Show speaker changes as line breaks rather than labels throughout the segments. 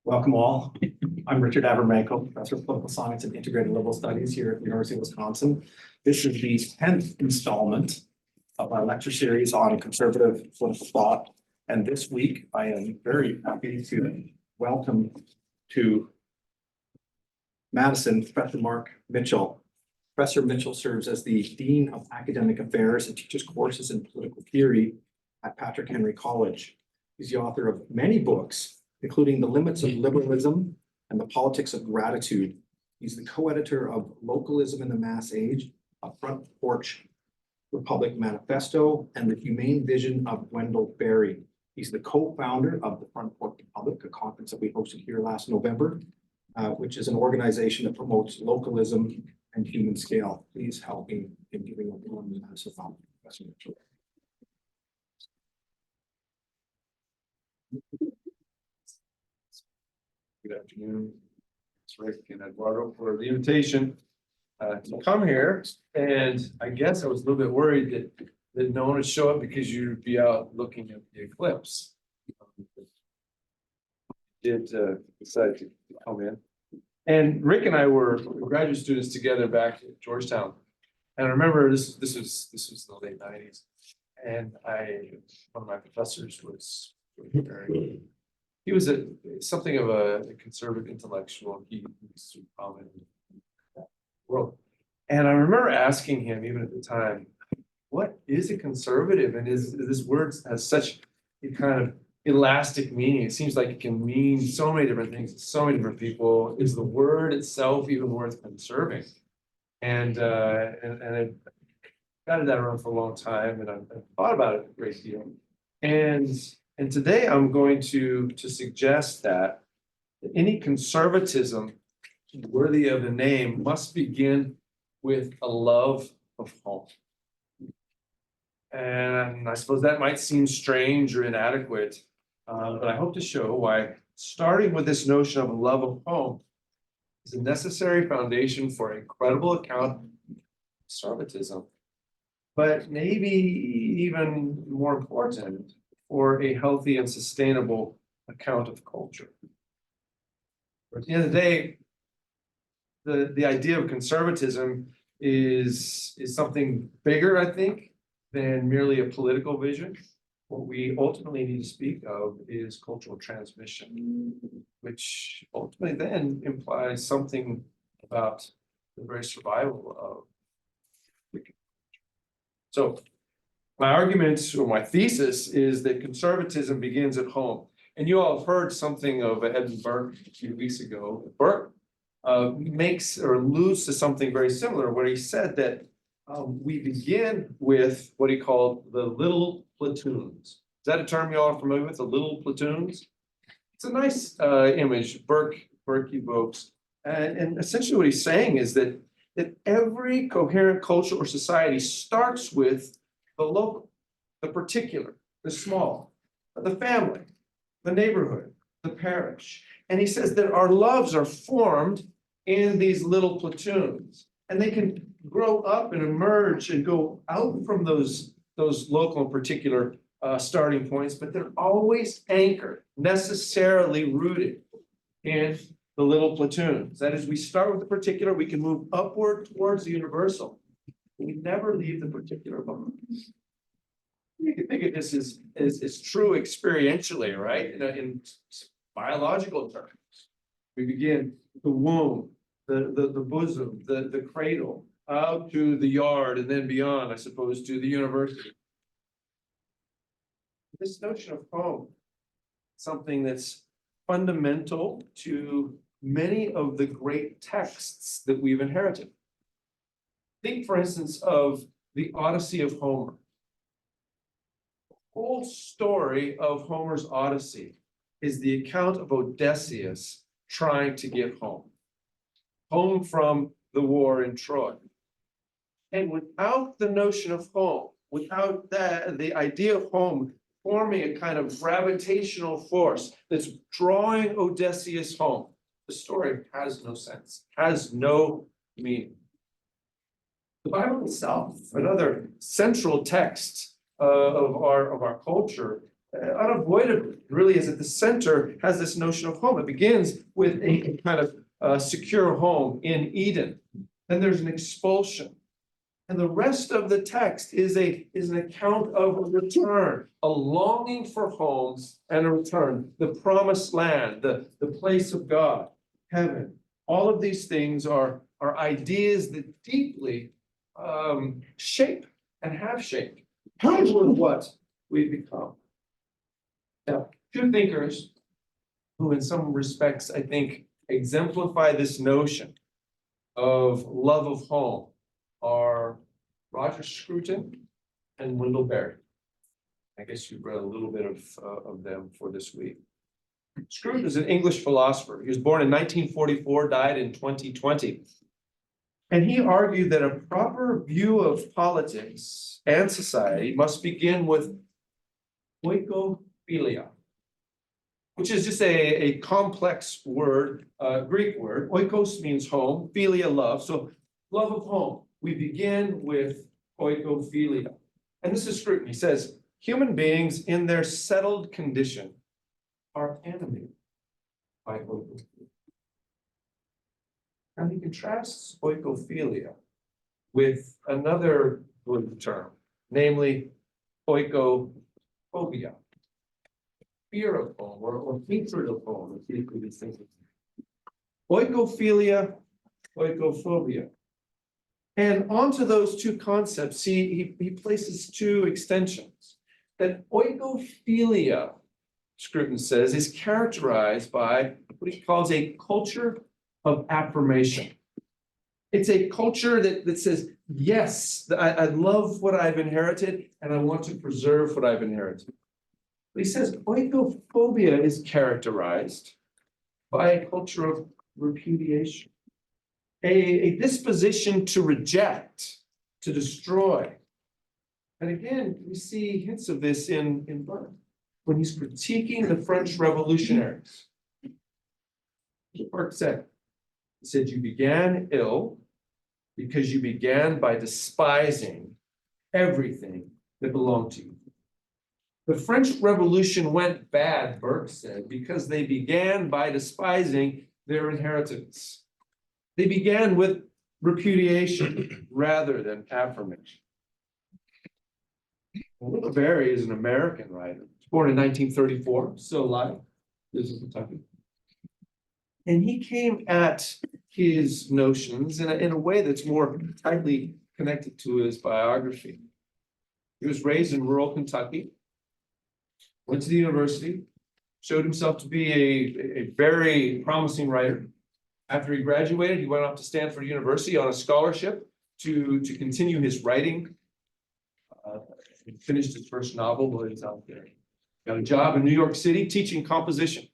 Welcome all. I'm Richard Avermanko, Professor of Political Science and Integrated Liberal Studies here at the University of Wisconsin. This is the 10th installment of our lecture series on conservative political thought. And this week, I am very happy to welcome to Madison, Professor Mark Mitchell. Professor Mitchell serves as the Dean of Academic Affairs and teaches courses in political theory at Patrick Henry College. He's the author of many books, including The Limits of Liberalism and The Politics of Gratitude. He's the co-editor of Localism in the Mass Age, A Front Porch Republic Manifesto, and The Humane Vision of Wendell Berry. He's the co-founder of the Front Porch Republic, a conference that we hosted here last November, which is an organization that promotes localism and human scale. Please help me in giving a warm Madison Professor Mitchell.
Good afternoon. It's Rick and Eduardo for the invitation to come here. And I guess I was a little bit worried that no one would show up because you'd be out looking at the eclipse. Did decide to come in. And Rick and I were graduate students together back at Georgetown. And I remember this was the late 90s. And one of my professors was very, he was something of a conservative intellectual. He was prominent in that world. And I remember asking him, even at the time, what is a conservative? And is this word has such a kind of elastic meaning? It seems like it can mean so many different things to so many different people. Is the word itself even worth conserving? And I got that around for a long time, and I've thought about it a great deal. And today I'm going to suggest that any conservatism worthy of the name must begin with a love of home. And I suppose that might seem strange or inadequate, but I hope to show why starting with this notion of a love of home is a necessary foundation for a credible account of conservatism, but maybe even more important, for a healthy and sustainable account of culture. At the end of the day, the idea of conservatism is something bigger, I think, than merely a political vision. What we ultimately need to speak of is cultural transmission, which ultimately then implies something about the very survival of the culture. So my argument or my thesis is that conservatism begins at home. And you all have heard something of Edmund Burke a few weeks ago. Burke makes or alludes to something very similar, where he said that we begin with what he called the little platoons. Is that a term you all are familiar with, the little platoons? It's a nice image Burke evokes. And essentially what he's saying is that every coherent culture or society starts with the local, the particular, the small, the family, the neighborhood, the parish. And he says that our loves are formed in these little platoons, and they can grow up and emerge and go out from those local and particular starting points, but they're always anchored, necessarily rooted in the little platoons. That is, we start with the particular, we can move upward towards the universal. We never leave the particular behind. You can think of this as true experientially, right? In biological terms, we begin the womb, the bosom, the cradle, out to the yard, and then beyond, I suppose, to the university. This notion of home, something that's fundamental to many of the great texts that we've inherited. Think, for instance, of the Odyssey of Homer. The whole story of Homer's Odyssey is the account of Odysseus trying to get home from the war in Troy. And without the notion of home, without that, the idea of home forming a kind of gravitational force that's drawing Odysseus home, the story has no sense, has no meaning. The Bible itself, another central text of our culture, unavoidably really is at the center, has this notion of home. It begins with a kind of secure home in Eden. Then there's an expulsion. And the rest of the text is an account of a return, a longing for home and a return, the promised land, the place of God, heaven. All of these things are ideas that deeply shape and have shaped what we've become. Now, two thinkers who in some respects, I think, exemplify this notion of love of home are Roger Scruton and Wendell Berry. I guess you've read a little bit of them for this week. Scruton is an English philosopher. He was born in 1944, died in 2020. And he argued that a proper view of politics and society must begin with oikophilia, which is just a complex word, Greek word. Oikos means home, philia, love. So love of home. We begin with oikophilia. And this is Scruton. He says, human beings in their settled condition are animated by oikophilia. And he contrasts oikophilia with another good term, namely oikophobia, fear of home or hatred of home, if you could be thinking. Oikophilia, oikophobia. And onto those two concepts, he places two extensions. That oikophilia, Scruton says, is characterized by what he calls a culture of affirmation. It's a culture that says, yes, I love what I've inherited and I want to preserve what I've inherited. But he says oikophobia is characterized by a culture of repudiation, a disposition to reject, to destroy. And again, we see hints of this in Burke when he's critiquing the French revolutionaries. Burke said, he said, you began ill because you began by despising everything that belonged to you. The French Revolution went bad, Burke said, because they began by despising their inheritance. They began with repudiation rather than affirmation. Wendell Berry is an American writer. He was born in 1934, still alive, lives in Kentucky. And he came at his notions in a way that's more tightly connected to his biography. He was raised in rural Kentucky, went to the university, showed himself to be a very promising writer. After he graduated, he went off to Stanford University on a scholarship to continue his writing. He finished his first novel while he was out there. Got a job in New York City teaching composition.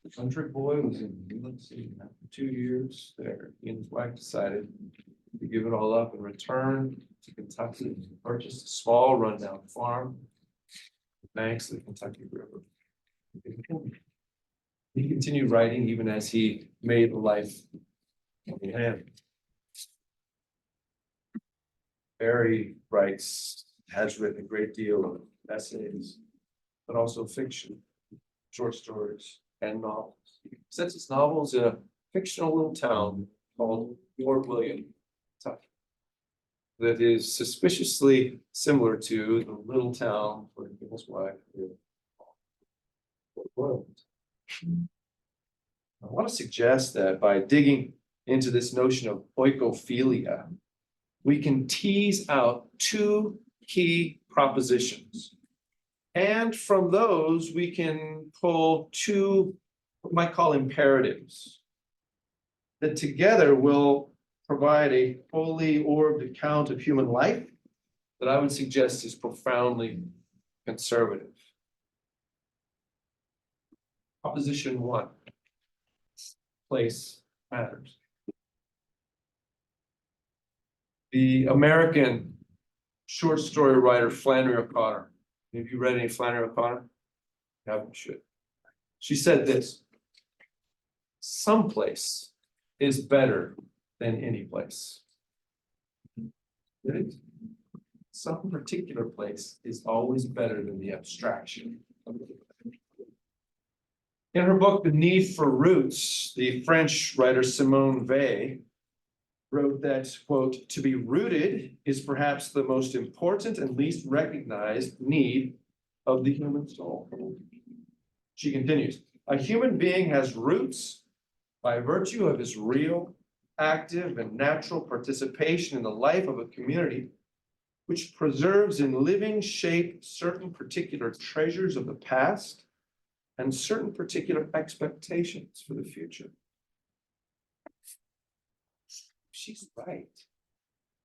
The country boy was in New York City. After 2 years there, he and his wife decided to give it all up and return to Kentucky and purchased a small rundown farm, the banks of the Kentucky River. He continued writing even as he made a life in hand. Berry has written a great deal of essays, but also fiction, short stories, and novels. He sets his novels in a fictional little town called Fort William, Kentucky, that is suspiciously similar to the little town where he and his wife lived. I want to suggest that by digging into this notion of oikophilia, we can tease out two key propositions. And from those, we can pull two, what we might call imperatives, that together will provide a fully orbed account of human life that I would suggest is profoundly conservative. Proposition one, place matters. The American short story writer Flannery O'Connor. Have you read any Flannery O'Connor? Yeah, you should. She said this: someplace is better than any place. some particular place is always better than the abstraction. In her book, The Need for Roots, the French writer Simone Weil wrote that, quote, "To be rooted is perhaps the most important and least recognized need of the human soul." She continues, "A human being has roots by virtue of his real, active, and natural participation in the life of a community, which preserves in living shape certain particular treasures of the past and certain particular expectations for the future." She's right.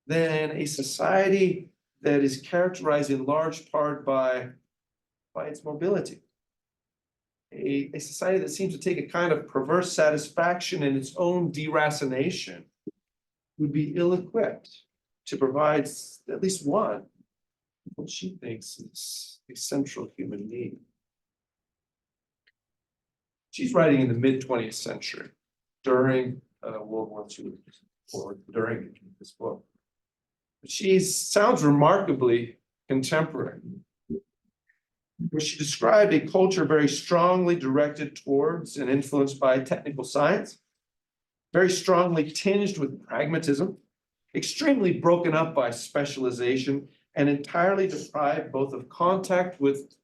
Then a society that is characterized in large part by its mobility. A society that seems to take a kind of perverse satisfaction in its own deracination would be ill-equipped to provide at least one, what she thinks is a central human need. She's writing in the mid-20th century, during World War II, or during this book. She sounds remarkably contemporary, where she described a culture very strongly directed towards and influenced by technical science, very strongly tinged with pragmatism, extremely broken up by specialization, and entirely deprived both of contact with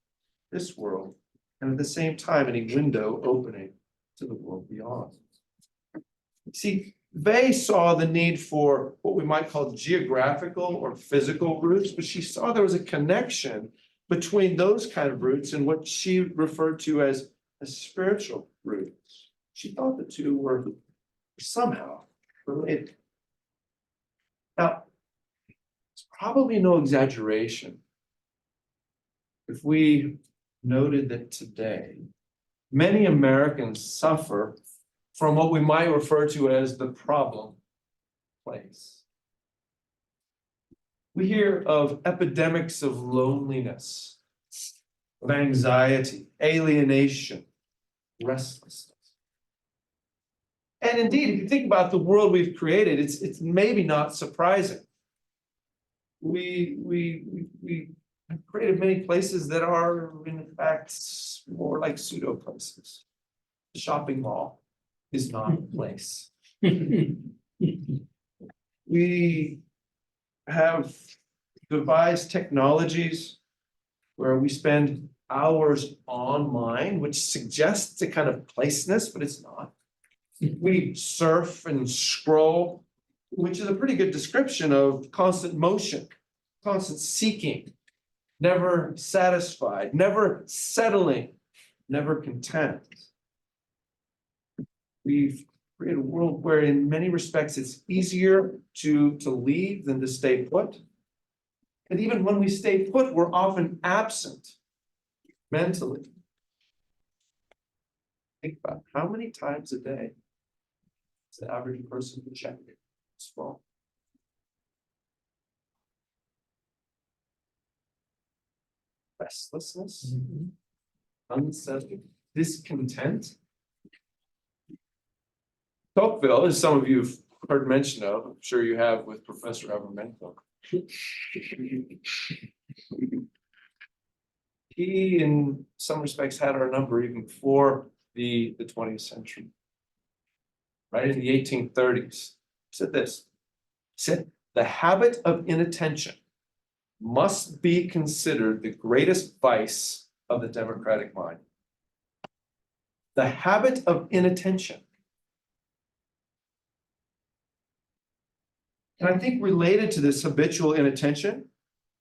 this world and at the same time any window opening to the world beyond. See, they saw the need for what we might call geographical or physical roots, but she saw there was a connection between those kind of roots and what she referred to as spiritual roots. She thought the two were somehow related. Now, it's probably no exaggeration if we noted that today, many Americans suffer from what we might refer to as the problem place. We hear of epidemics of loneliness, of anxiety, alienation, restlessness. And indeed, if you think about the world we've created, it's maybe not surprising. We have created many places that are, in fact, more like pseudo places. The shopping mall is not a place. We have devised technologies where we spend hours online, which suggests a kind of placeness, but it's not. We surf and scroll, which is a pretty good description of constant motion, constant seeking, never satisfied, never settling, never content. We've created a world where in many respects it's easier to leave than to stay put. And even when we stay put, we're often absent mentally. Think about how many times a day does the average person check his phone? Restlessness, unsettled, discontent. Tocqueville, as some of you have heard mention of, I'm sure you have with Professor Evermenko. He, in some respects, had our number even before the 20th century. Right in the 1830s, he said this. He said, "The habit of inattention must be considered the greatest vice of the democratic mind." The habit of inattention. And I think related to this habitual inattention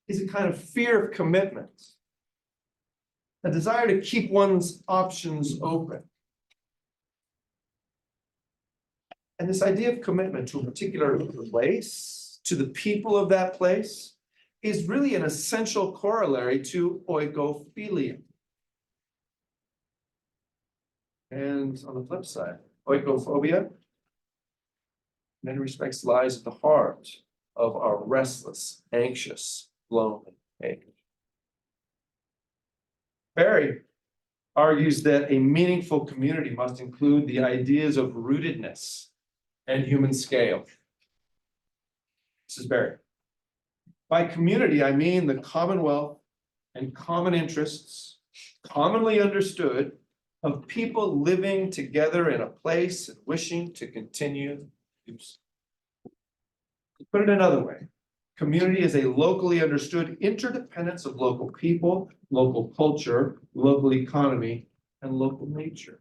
is a kind of fear of commitment, a desire to keep one's options open. And this idea of commitment to a particular place, to the people of that place, is really an essential corollary to oikophilia. And on the flip side, oikophobia, in many respects, lies at the heart of our restless, anxious, lonely age. Barry argues that a meaningful community must include the ideas of rootedness and human scale. This is Barry. By community, I mean the commonwealth and common interests, commonly understood, of people living together in a place and wishing to continue to do so. To put it another way, community is a locally understood interdependence of local people, local culture, local economy, and local nature.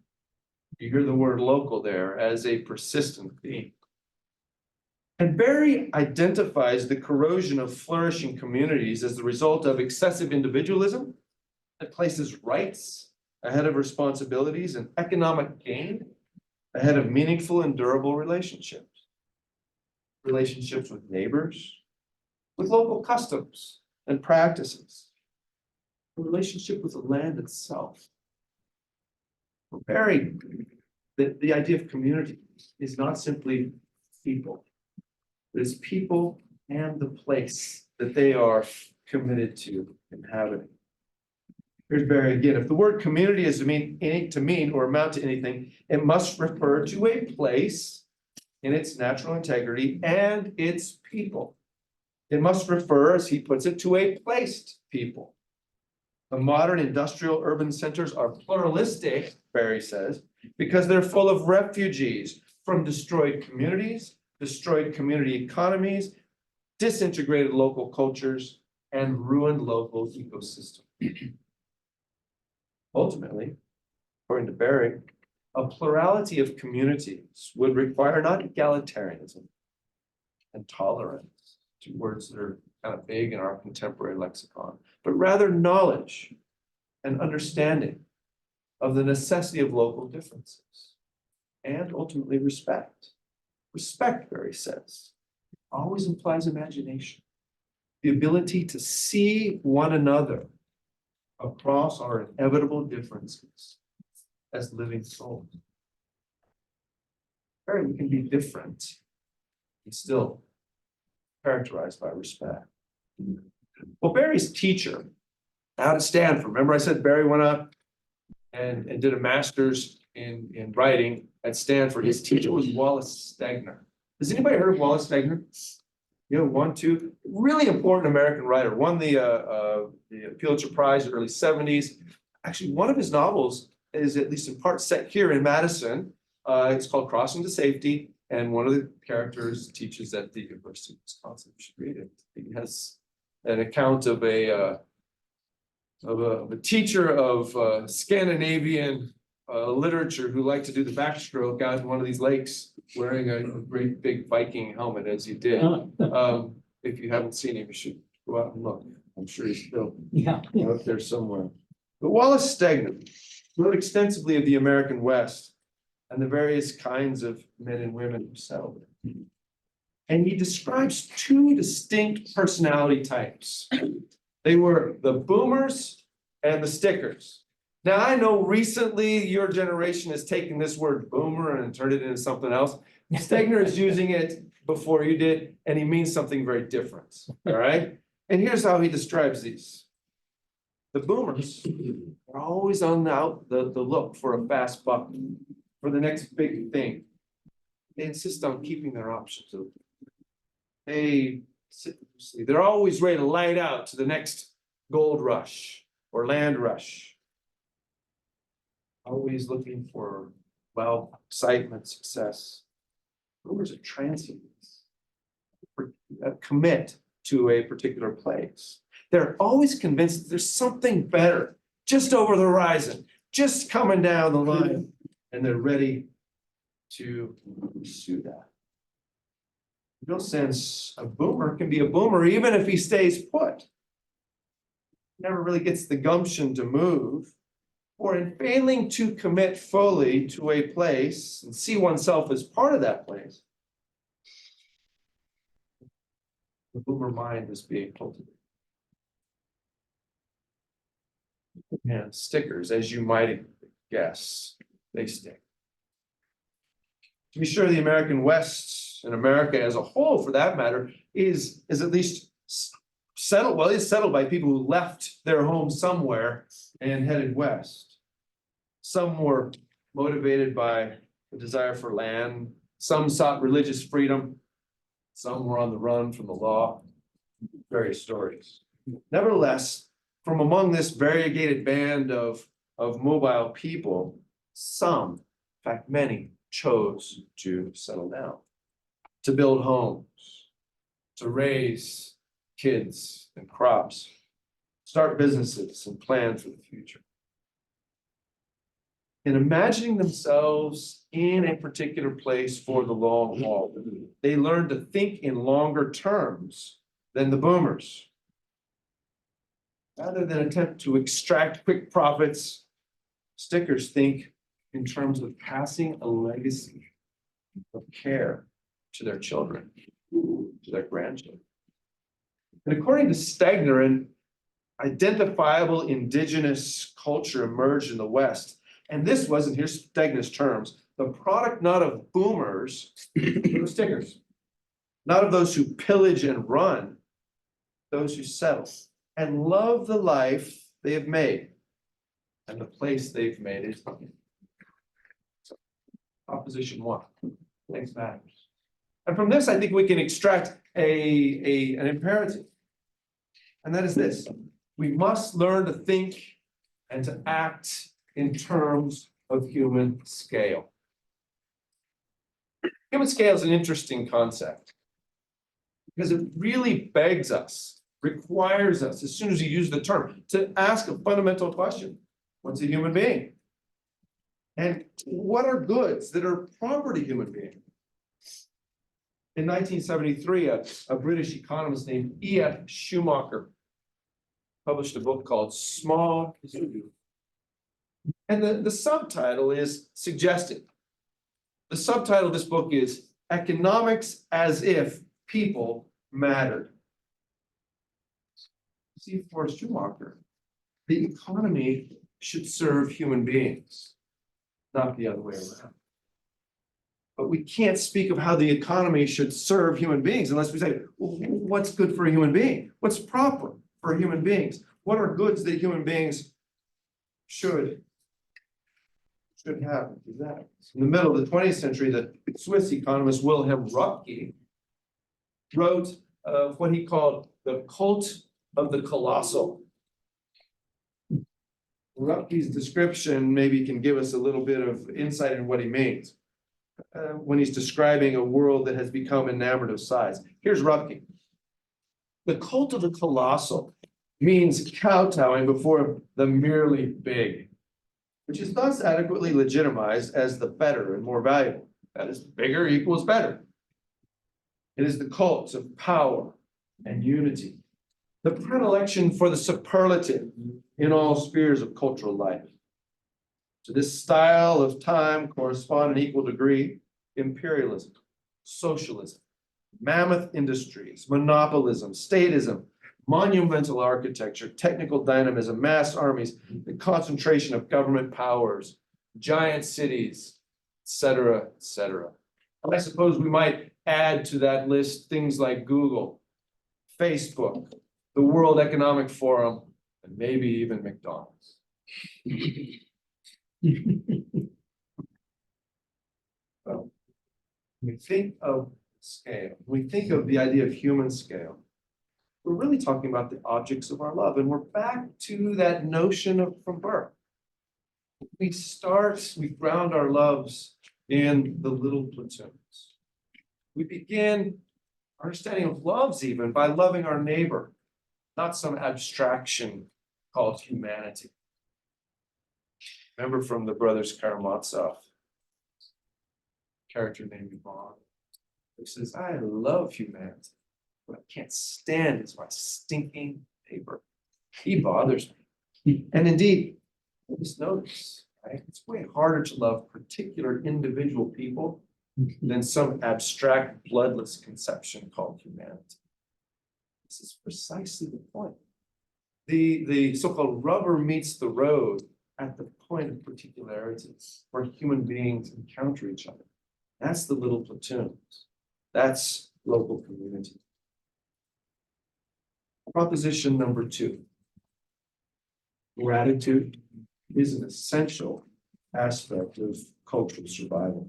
You hear the word local there as a persistent theme. And Barry identifies the corrosion of flourishing communities as the result of excessive individualism that places rights ahead of responsibilities and economic gain ahead of meaningful and durable relationships. Relationships with neighbors, with local customs and practices, a relationship with the land itself. For Barry, the idea of community is not simply people. It is people and the place that they are committed to inhabiting. Here's Barry again. If the word community is to mean or amount to anything, it must refer to a place in its natural integrity and its people. It must refer, as he puts it, to a placed people. The modern industrial urban centers are pluralistic, Barry says, because they're full of refugees from destroyed communities, destroyed community economies, disintegrated local cultures, and ruined local ecosystems. Ultimately, according to Barry, a plurality of communities would require not egalitarianism and tolerance, two words that are kind of big in our contemporary lexicon, but rather knowledge and understanding of the necessity of local differences, and ultimately respect. Respect, Barry says, always implies imagination, the ability to see one another across our inevitable differences as living souls. Barry, we can be different and still characterized by respect. Well, Barry's teacher out at Stanford, remember I said Barry went up and did a master's in writing at Stanford. His teacher was Wallace Stegner. Has anybody heard of Wallace Stegner? You know, one, two, really important American writer, won the Pulitzer Prize in the early 70s. Actually, one of his novels is at least in part set here in Madison. It's called Crossing to Safety, and one of the characters teaches at the University of Wisconsin. You should read it. He has an account of a teacher of Scandinavian literature who liked to do the backstroke out in one of these lakes wearing a great big Viking helmet as he did. If you haven't seen him, you should go out and look. I'm sure he's still out there somewhere. But Wallace Stegner wrote extensively of the American West and the various kinds of men and women who settled there. And he describes two distinct personality types. They were the boomers and the stickers. Now, I know recently your generation has taken this word boomer and turned it into something else. Stegner is using it before you did, and he means something very different, all right? And here's how he describes these. The boomers are always on the look for a fast buck, for the next big thing. They insist on keeping their options open. They're always ready to light out to the next gold rush or land rush. Always looking for wealth, excitement, success. Boomers are transients. Commit to a particular place. They're always convinced that there's something better just over the horizon, just coming down the line, and they're ready to pursue that. In no sense, a boomer can be a boomer even if he stays put. Never really gets the gumption to move, or in failing to commit fully to a place and see oneself as part of that place, the boomer mind is being cultivated. And stickers, as you might guess, they stick. To be sure, the American West and America as a whole, for that matter, is at least settled. Well, it's settled by people who left their home somewhere and headed west. Some were motivated by the desire for land. Some sought religious freedom. Some were on the run from the law. various stories. Nevertheless, from among this variegated band of mobile people, some, in fact, many, chose to settle down, to build homes, to raise kids and crops, start businesses and plan for the future. And imagining themselves in a particular place for the long haul, they learned to think in longer terms than the boomers. Rather than attempt to extract quick profits, stickers think in terms of passing a legacy of care to their children, to their grandchildren. And according to Stegner, an identifiable indigenous culture emerged in the West. And this wasn't, here's Stegner's terms, the product not of boomers, but of stickers. Not of those who pillage and run, those who settle and love the life they have made and the place they've made it. Proposition 1, things matters. And from this, I think we can extract an imperative. And that is this: we must learn to think and to act in terms of human scale. Human scale is an interesting concept because it really begs us, requires us, as soon as you use the term, to ask a fundamental question. What's a human being? And what are goods that are proper to human beings? In 1973, a British economist named E.F. Schumacher published a book called Small Zoo. And the subtitle is suggested. The subtitle of this book is Economics as if People Mattered. See, for Schumacher, the economy should serve human beings, not the other way around. But we can't speak of how the economy should serve human beings unless we say, well, what's good for a human being? What's proper for human beings? What are goods that human beings should have? In the middle of the 20th century, the Swiss economist Wilhelm Röpke wrote what he called the cult of the colossal. Röpke's description maybe can give us a little bit of insight into what he means when he's describing a world that has become enamored of size. Here's Röpke. The cult of the colossal means kowtowing before the merely big, which is thus adequately legitimized as the better and more valuable. That is, bigger equals better. It is the cult of power and unity, the predilection for the superlative in all spheres of cultural life. To this style of time correspond in equal degree imperialism, socialism, mammoth industries, monopolism, statism, monumental architecture, technical dynamism, mass armies, the concentration of government powers, giant cities, et cetera, et cetera. And I suppose we might add to that list things like Google, Facebook, the World Economic Forum, and maybe even McDonald's. Well, when we think of scale, when we think of the idea of human scale, we're really talking about the objects of our love. And we're back to that notion of from birth. We ground our loves in the little platoons. We begin our understanding of loves even by loving our neighbor, not some abstraction called humanity. Remember from the Brothers Karamazov, character named Ivan, who says, I love humanity. What I can't stand is my stinking neighbor. He bothers me. And indeed, just notice, right? It's way harder to love particular individual people than some abstract, bloodless conception called humanity. This is precisely the point. The so-called rubber meets the road at the point of particularities where human beings encounter each other. That's the little platoons. That's local community. Proposition number 2. Gratitude is an essential aspect of cultural survival.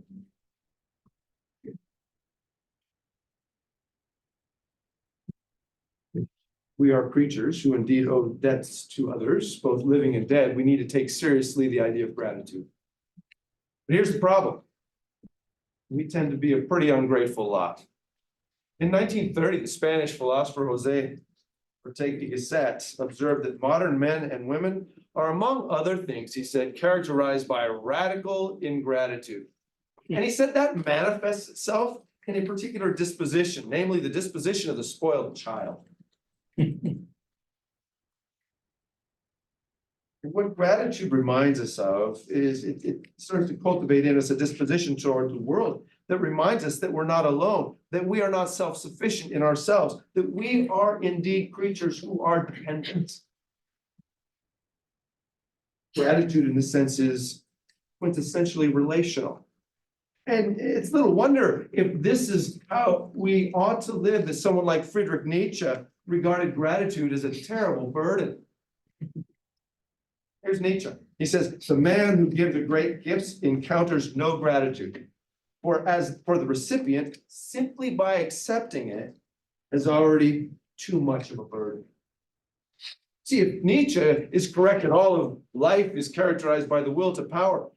we are creatures who indeed owe debts to others, both living and dead. We need to take seriously the idea of gratitude. But here's the problem. We tend to be a pretty ungrateful lot. In 1930, the Spanish philosopher José Ortega y Gasset observed that modern men and women are, among other things, he said, characterized by radical ingratitude. And he said that manifests itself in a particular disposition, namely the disposition of the spoiled child. What gratitude reminds us of is it starts to cultivate in us a disposition toward the world that reminds us that we're not alone, that we are not self-sufficient in ourselves, that we are indeed creatures who are dependent. Gratitude in this sense is quintessentially relational. And it's little wonder if this is how we ought to live, that someone like Friedrich Nietzsche regarded gratitude as a terrible burden. Here's Nietzsche. He says, the man who gives great gifts encounters no gratitude. For as for the recipient, simply by accepting it is already too much of a burden. See, if Nietzsche is correct and all of life is characterized by the will to power,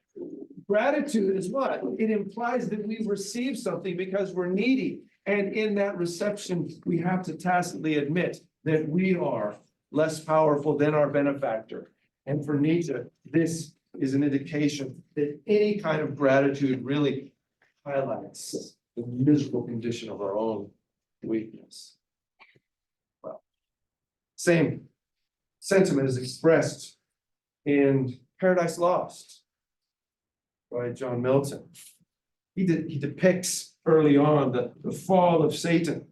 gratitude is what? It implies that we receive something because we're needy. And in that reception, we have to tacitly admit that we are less powerful than our benefactor. And for Nietzsche, this is an indication that any kind of gratitude really highlights the miserable condition of our own weakness. Well, same sentiment is expressed in Paradise Lost by John Milton. He depicts early on the fall of Satan.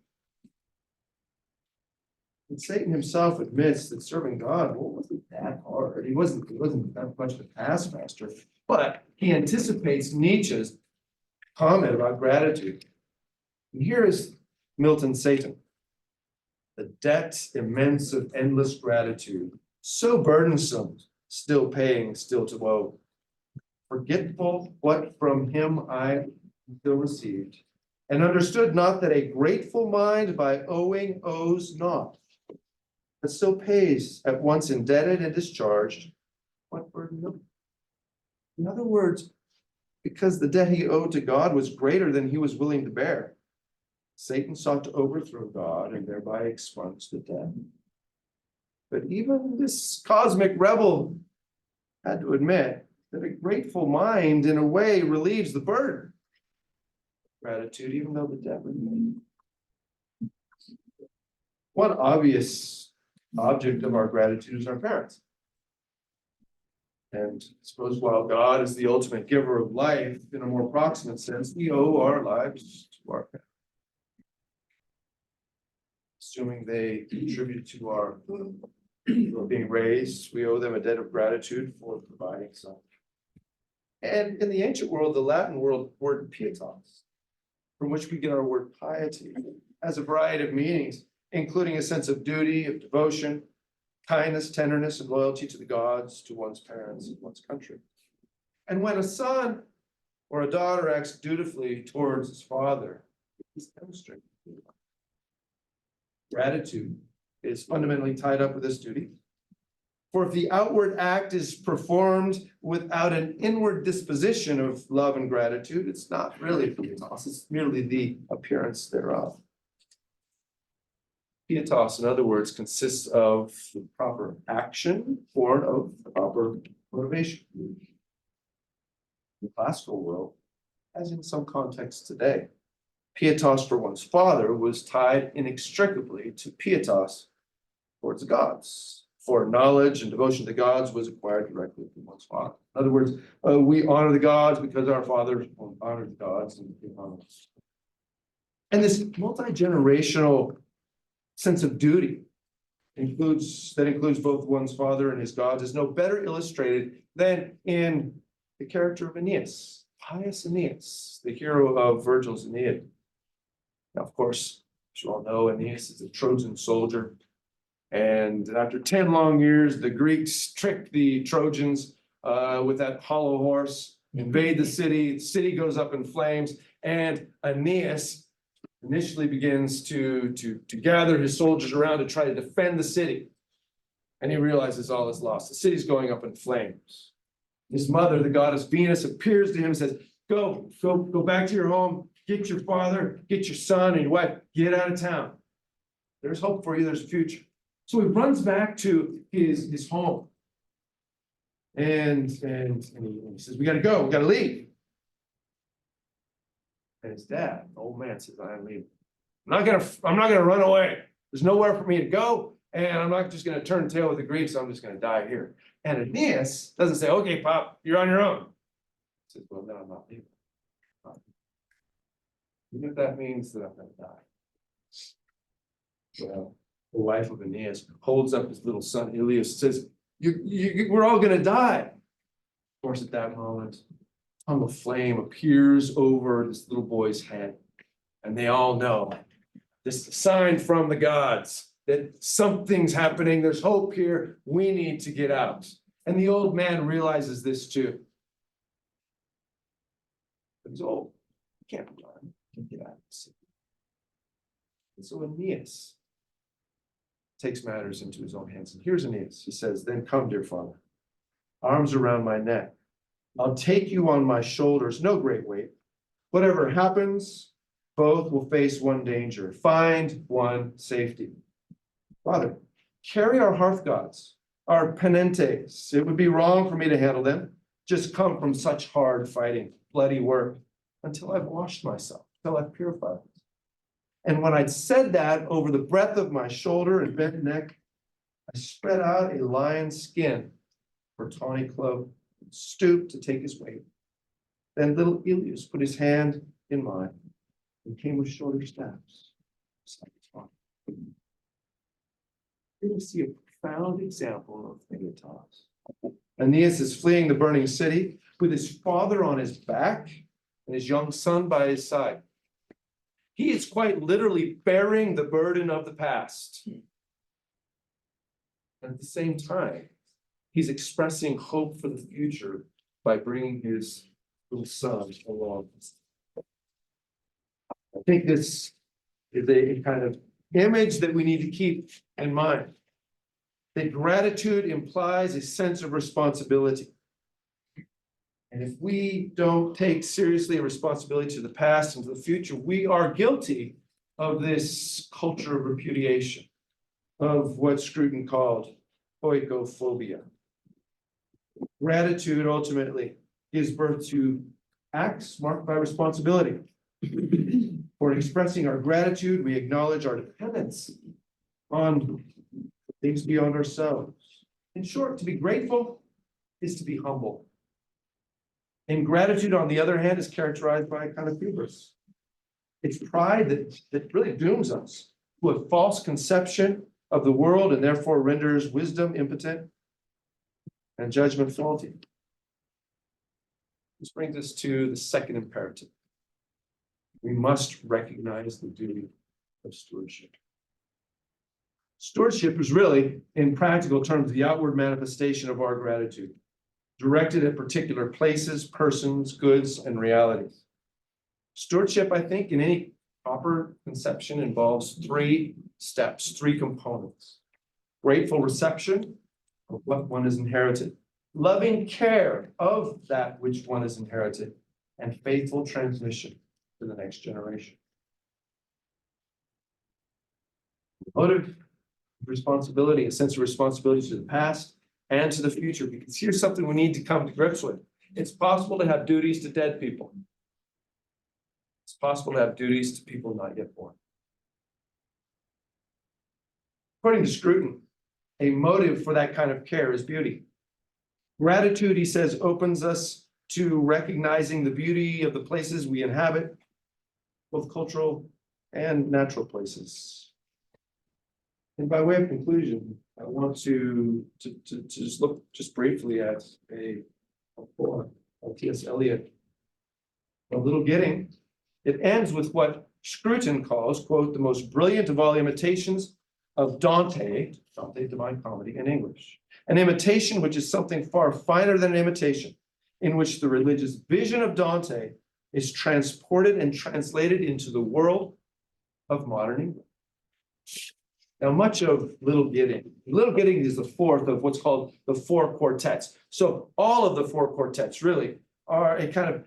And Satan himself admits that serving God wasn't that hard. He wasn't that much of a taskmaster, but he anticipates Nietzsche's comment about gratitude. And here is Milton's Satan. The debt immense of endless gratitude, so burdensome, still paying, still to owe. Forgetful what from him I still received, and understood not that a grateful mind by owing owes not, but still pays at once indebted and discharged. What burden of? In other words, because the debt he owed to God was greater than he was willing to bear, Satan sought to overthrow God and thereby expunge the debt. But even this cosmic rebel had to admit that a grateful mind, in a way, relieves the burden. Gratitude, even though the debt remains. One obvious object of our gratitude is our parents. And I suppose while God is the ultimate giver of life, in a more proximate sense, we owe our lives to our parents. Assuming they contribute to our being raised, we owe them a debt of gratitude for providing something. And in the ancient world, the Latin word pietas, from which we get our word piety, has a variety of meanings, including a sense of duty, of devotion, kindness, tenderness, and loyalty to the gods, to one's parents, and one's country. And when a son or a daughter acts dutifully towards his father, he's demonstrating gratitude is fundamentally tied up with this duty. For if the outward act is performed without an inward disposition of love and gratitude, it's not really pietas, it's merely the appearance thereof. Pietas, in other words, consists of the proper action born of the proper motivation. In the classical world, as in some contexts today, pietas for one's father was tied inextricably to pietas towards the gods. For knowledge and devotion to the gods was acquired directly from one's father. In other words, we honor the gods because our fathers honored the gods and we honor us. And this multi-generational sense of duty includes both one's father and his gods is no better illustrated than in the character of Aeneas, pious Aeneas, the hero of Virgil's Aeneid. Now, of course, as you all know, Aeneas is a Trojan soldier. And after 10 long years, the Greeks trick the Trojans with that hollow horse, invade the city goes up in flames, and Aeneas initially begins to gather his soldiers around to try to defend the city. And he realizes all is lost. The city's going up in flames. His mother, the goddess Venus, appears to him and says, go back to your home, get your father, get your son and your wife, get out of town. There's hope for you, there's a future. So he runs back to his home. And he says, we gotta go, we gotta leave. And his dad, the old man, says, I'm leaving. I'm not gonna run away. There's nowhere for me to go, and I'm not just gonna turn tail with the Greeks, I'm just gonna die here. And Aeneas doesn't say, okay, Pop, you're on your own. He says, well, no, I'm not leaving. Even if that means that I'm gonna die. Well, the wife of Aeneas holds up his little son, Ilius, says, we're all gonna die. Of course, at that moment, a tongue of flame appears over this little boy's head. And they all know this is a sign from the gods that something's happening. There's hope here. We need to get out. And the old man realizes this too. But he's old. He can't run. He can't get out of the city. And so Aeneas takes matters into his own hands. And here's Aeneas. He says, then come, dear father, arms around my neck. I'll take you on my shoulders, no great weight. Whatever happens, both will face one danger, find one safety. Father, carry our hearth gods, our penentes. It would be wrong for me to handle them. Just come from such hard fighting, bloody work, until I've washed myself, until I've purified. And when I'd said that, over the breadth of my shoulder and bent neck, I spread out a lion's skin for tawny cloak, stooped to take his weight. Then little Ilius put his hand in mine and came with shorter steps. Here we see a profound example of theatos. Aeneas is fleeing the burning city with his father on his back and his young son by his side. He is quite literally bearing the burden of the past. And at the same time, he's expressing hope for the future by bringing his little son along. I think this is a kind of image that we need to keep in mind. That gratitude implies a sense of responsibility. And if we don't take seriously a responsibility to the past and to the future, we are guilty of this culture of repudiation, of what Scruton called oikophobia. Gratitude ultimately gives birth to acts marked by responsibility. For expressing our gratitude, we acknowledge our dependence on things beyond ourselves. In short, to be grateful is to be humble. Ingratitude, on the other hand, is characterized by a kind of hubris. It's pride that really dooms us to a false conception of the world and therefore renders wisdom impotent and judgment faulty. This brings us to the second imperative. We must recognize the duty of stewardship. Stewardship is really, in practical terms, the outward manifestation of our gratitude, directed at particular places, persons, goods, and realities. Stewardship, I think, in any proper conception involves three steps, three components. Grateful reception of what one has inherited, loving care of that which one has inherited, and faithful transmission to the next generation. Motive, responsibility, a sense of responsibility to the past and to the future, because here's something we need to come to grips with. It's possible to have duties to dead people. It's possible to have duties to people not yet born. According to Scruton, a motive for that kind of care is beauty. Gratitude, he says, opens us to recognizing the beauty of the places we inhabit, both cultural and natural places. And by way of conclusion, I want to just look just briefly at a poem of T.S. Eliot, A Little Getting. It ends with what Scruton calls, quote, the most brilliant of all imitations of Dante, Divine Comedy in English. An imitation which is something far finer than an imitation, in which the religious vision of Dante is transported and translated into the world of modern English. Now, much of Little Gidding is the fourth of what's called the four quartets. So all of the four quartets really are a kind of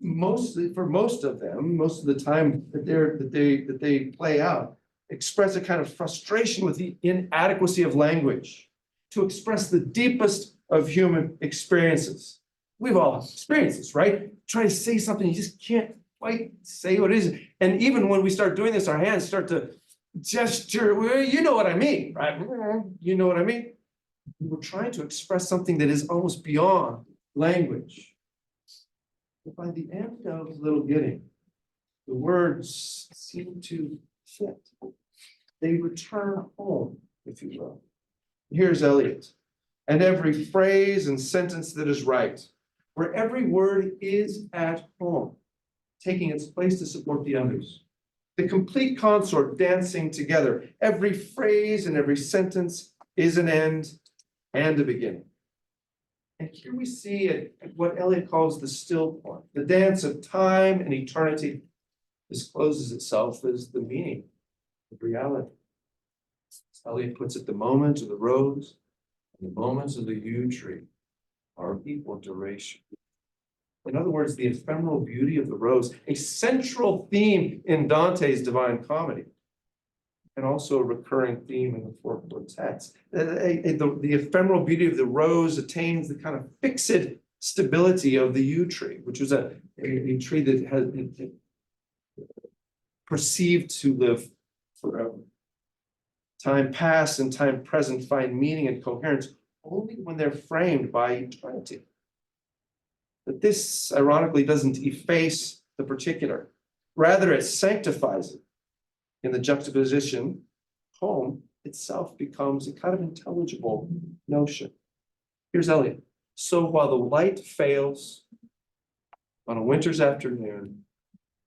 mostly for most of them, most of the time that they play out, express a kind of frustration with the inadequacy of language to express the deepest of human experiences. We've all experienced this, right? Try to say something, you just can't quite say what it is. And even when we start doing this, our hands start to gesture, well, you know what I mean, right? You know what I mean? We're trying to express something that is almost beyond language. But by the end of Little Gidding, the words seem to fit. They return home, if you will. Here's Eliot. And every phrase and sentence that is right, where every word is at home, taking its place to support the others. The complete consort dancing together. Every phrase and every sentence is an end and a beginning. And here we see what Eliot calls the still point, the dance of time and eternity discloses itself as the meaning of reality. As Eliot puts it, the moment of the rose and the moments of the yew tree are of equal duration. In other words, the ephemeral beauty of the rose, a central theme in Dante's Divine Comedy, and also a recurring theme in the four quartets. The ephemeral beauty of the rose attains the kind of fixed stability of the yew tree, which was a tree that has perceived to live forever. Time past and time present find meaning and coherence only when they're framed by eternity. But this, ironically, doesn't efface the particular. Rather, it sanctifies it. In the juxtaposition, home itself becomes a kind of intelligible notion. Here's Eliot. So while the light fails on a winter's afternoon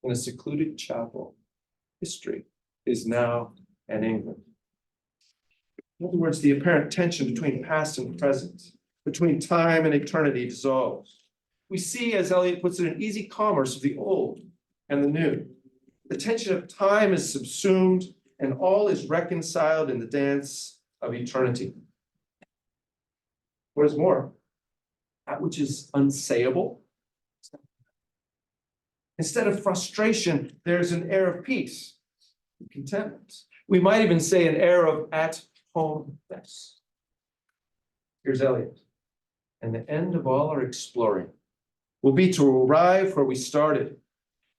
in a secluded chapel, history is now an England. In other words, the apparent tension between past and present, between time and eternity dissolves. We see, as Eliot puts it, an easy commerce of the old and the new. The tension of time is subsumed and all is reconciled in the dance of eternity. What is more, that which is unsayable, instead of frustration, there's an air of peace and contentment. We might even say an air of at-home-ness. Here's Eliot. And the end of all our exploring will be to arrive where we started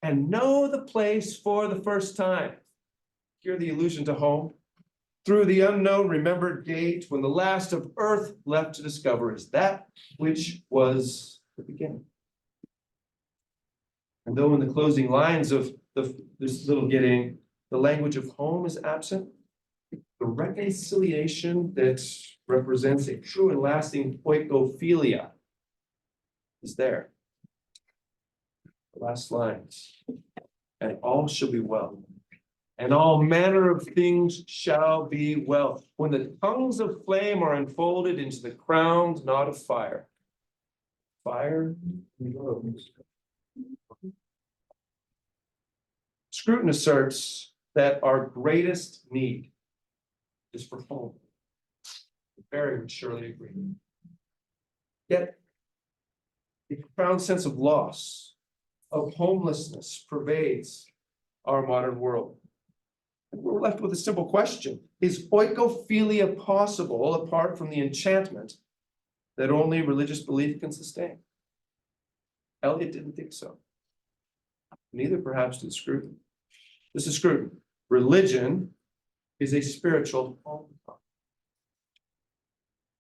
and know the place for the first time. Hear the allusion to home? Through the unknown remembered gate, when the last of earth left to discover is that which was the beginning. And though in the closing lines of this Little Gidding, the language of home is absent, the reconciliation that represents a true and lasting oikophilia is there. The last lines. And all shall be well. And all manner of things shall be well. When the tongues of flame are unfolded into the crowned knot of fire. Fire glows. Scruton asserts that our greatest need is for home. Barry would surely agree. Yet, a profound sense of loss, of homelessness pervades our modern world. And we're left with a simple question. Is oikophilia possible apart from the enchantment that only religious belief can sustain? Eliot didn't think so. Neither perhaps did Scruton. This is Scruton. Religion is a spiritual home.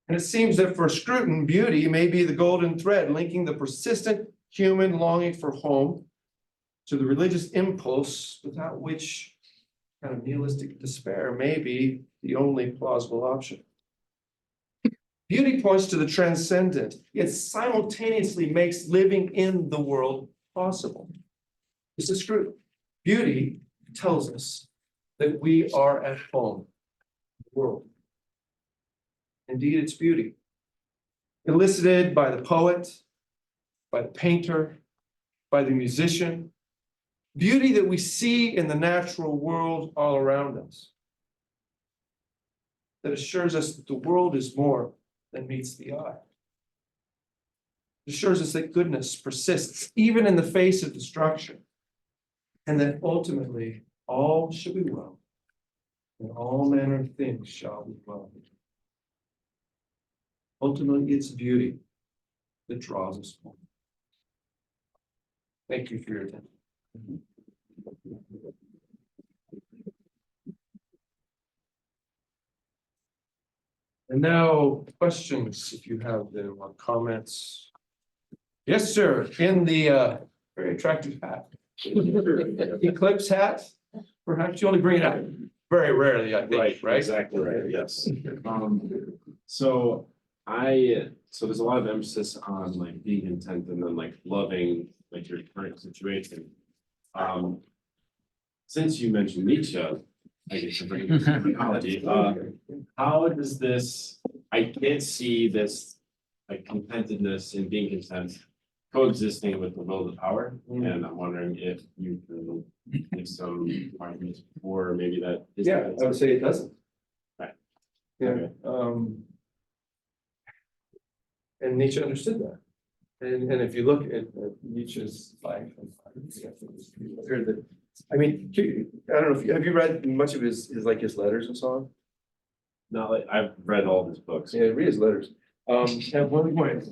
And it seems that for Scruton, beauty may be the golden thread linking the persistent human longing for home to the religious impulse without which kind of nihilistic despair may be the only plausible option. Beauty points to the transcendent, yet simultaneously makes living in the world possible. This is Scruton. Beauty tells us that we are at home in the world. Indeed, it's beauty, elicited by the poet, by the painter, by the musician, beauty that we see in the natural world all around us, that assures us that the world is more than meets the eye. It assures us that goodness persists even in the face of destruction, and that ultimately all shall be well, and all manner of things shall be well. Ultimately, it's beauty that draws us home. Thank you for your attention. And now, questions, if you have them, or comments. Yes, sir, in the very attractive hat. Eclipse hat, perhaps you only bring it out very rarely, I think, right?
Exactly right, yes. So there's a lot of emphasis on like being content and then like loving like your current situation. Since you mentioned Nietzsche, I guess to bring it to psychology, how does this, I can't see this like contentedness and being content coexisting with the will to power, and I'm wondering if you can give some arguments for maybe that.
Yeah, I would say it doesn't.
Right.
Yeah,
Okay.
and Nietzsche understood that. And if you look at Nietzsche's life, I mean, I don't know if have you read much of his letters and so on?
No, like, I've read all his books.
Yeah, read his letters. At one point,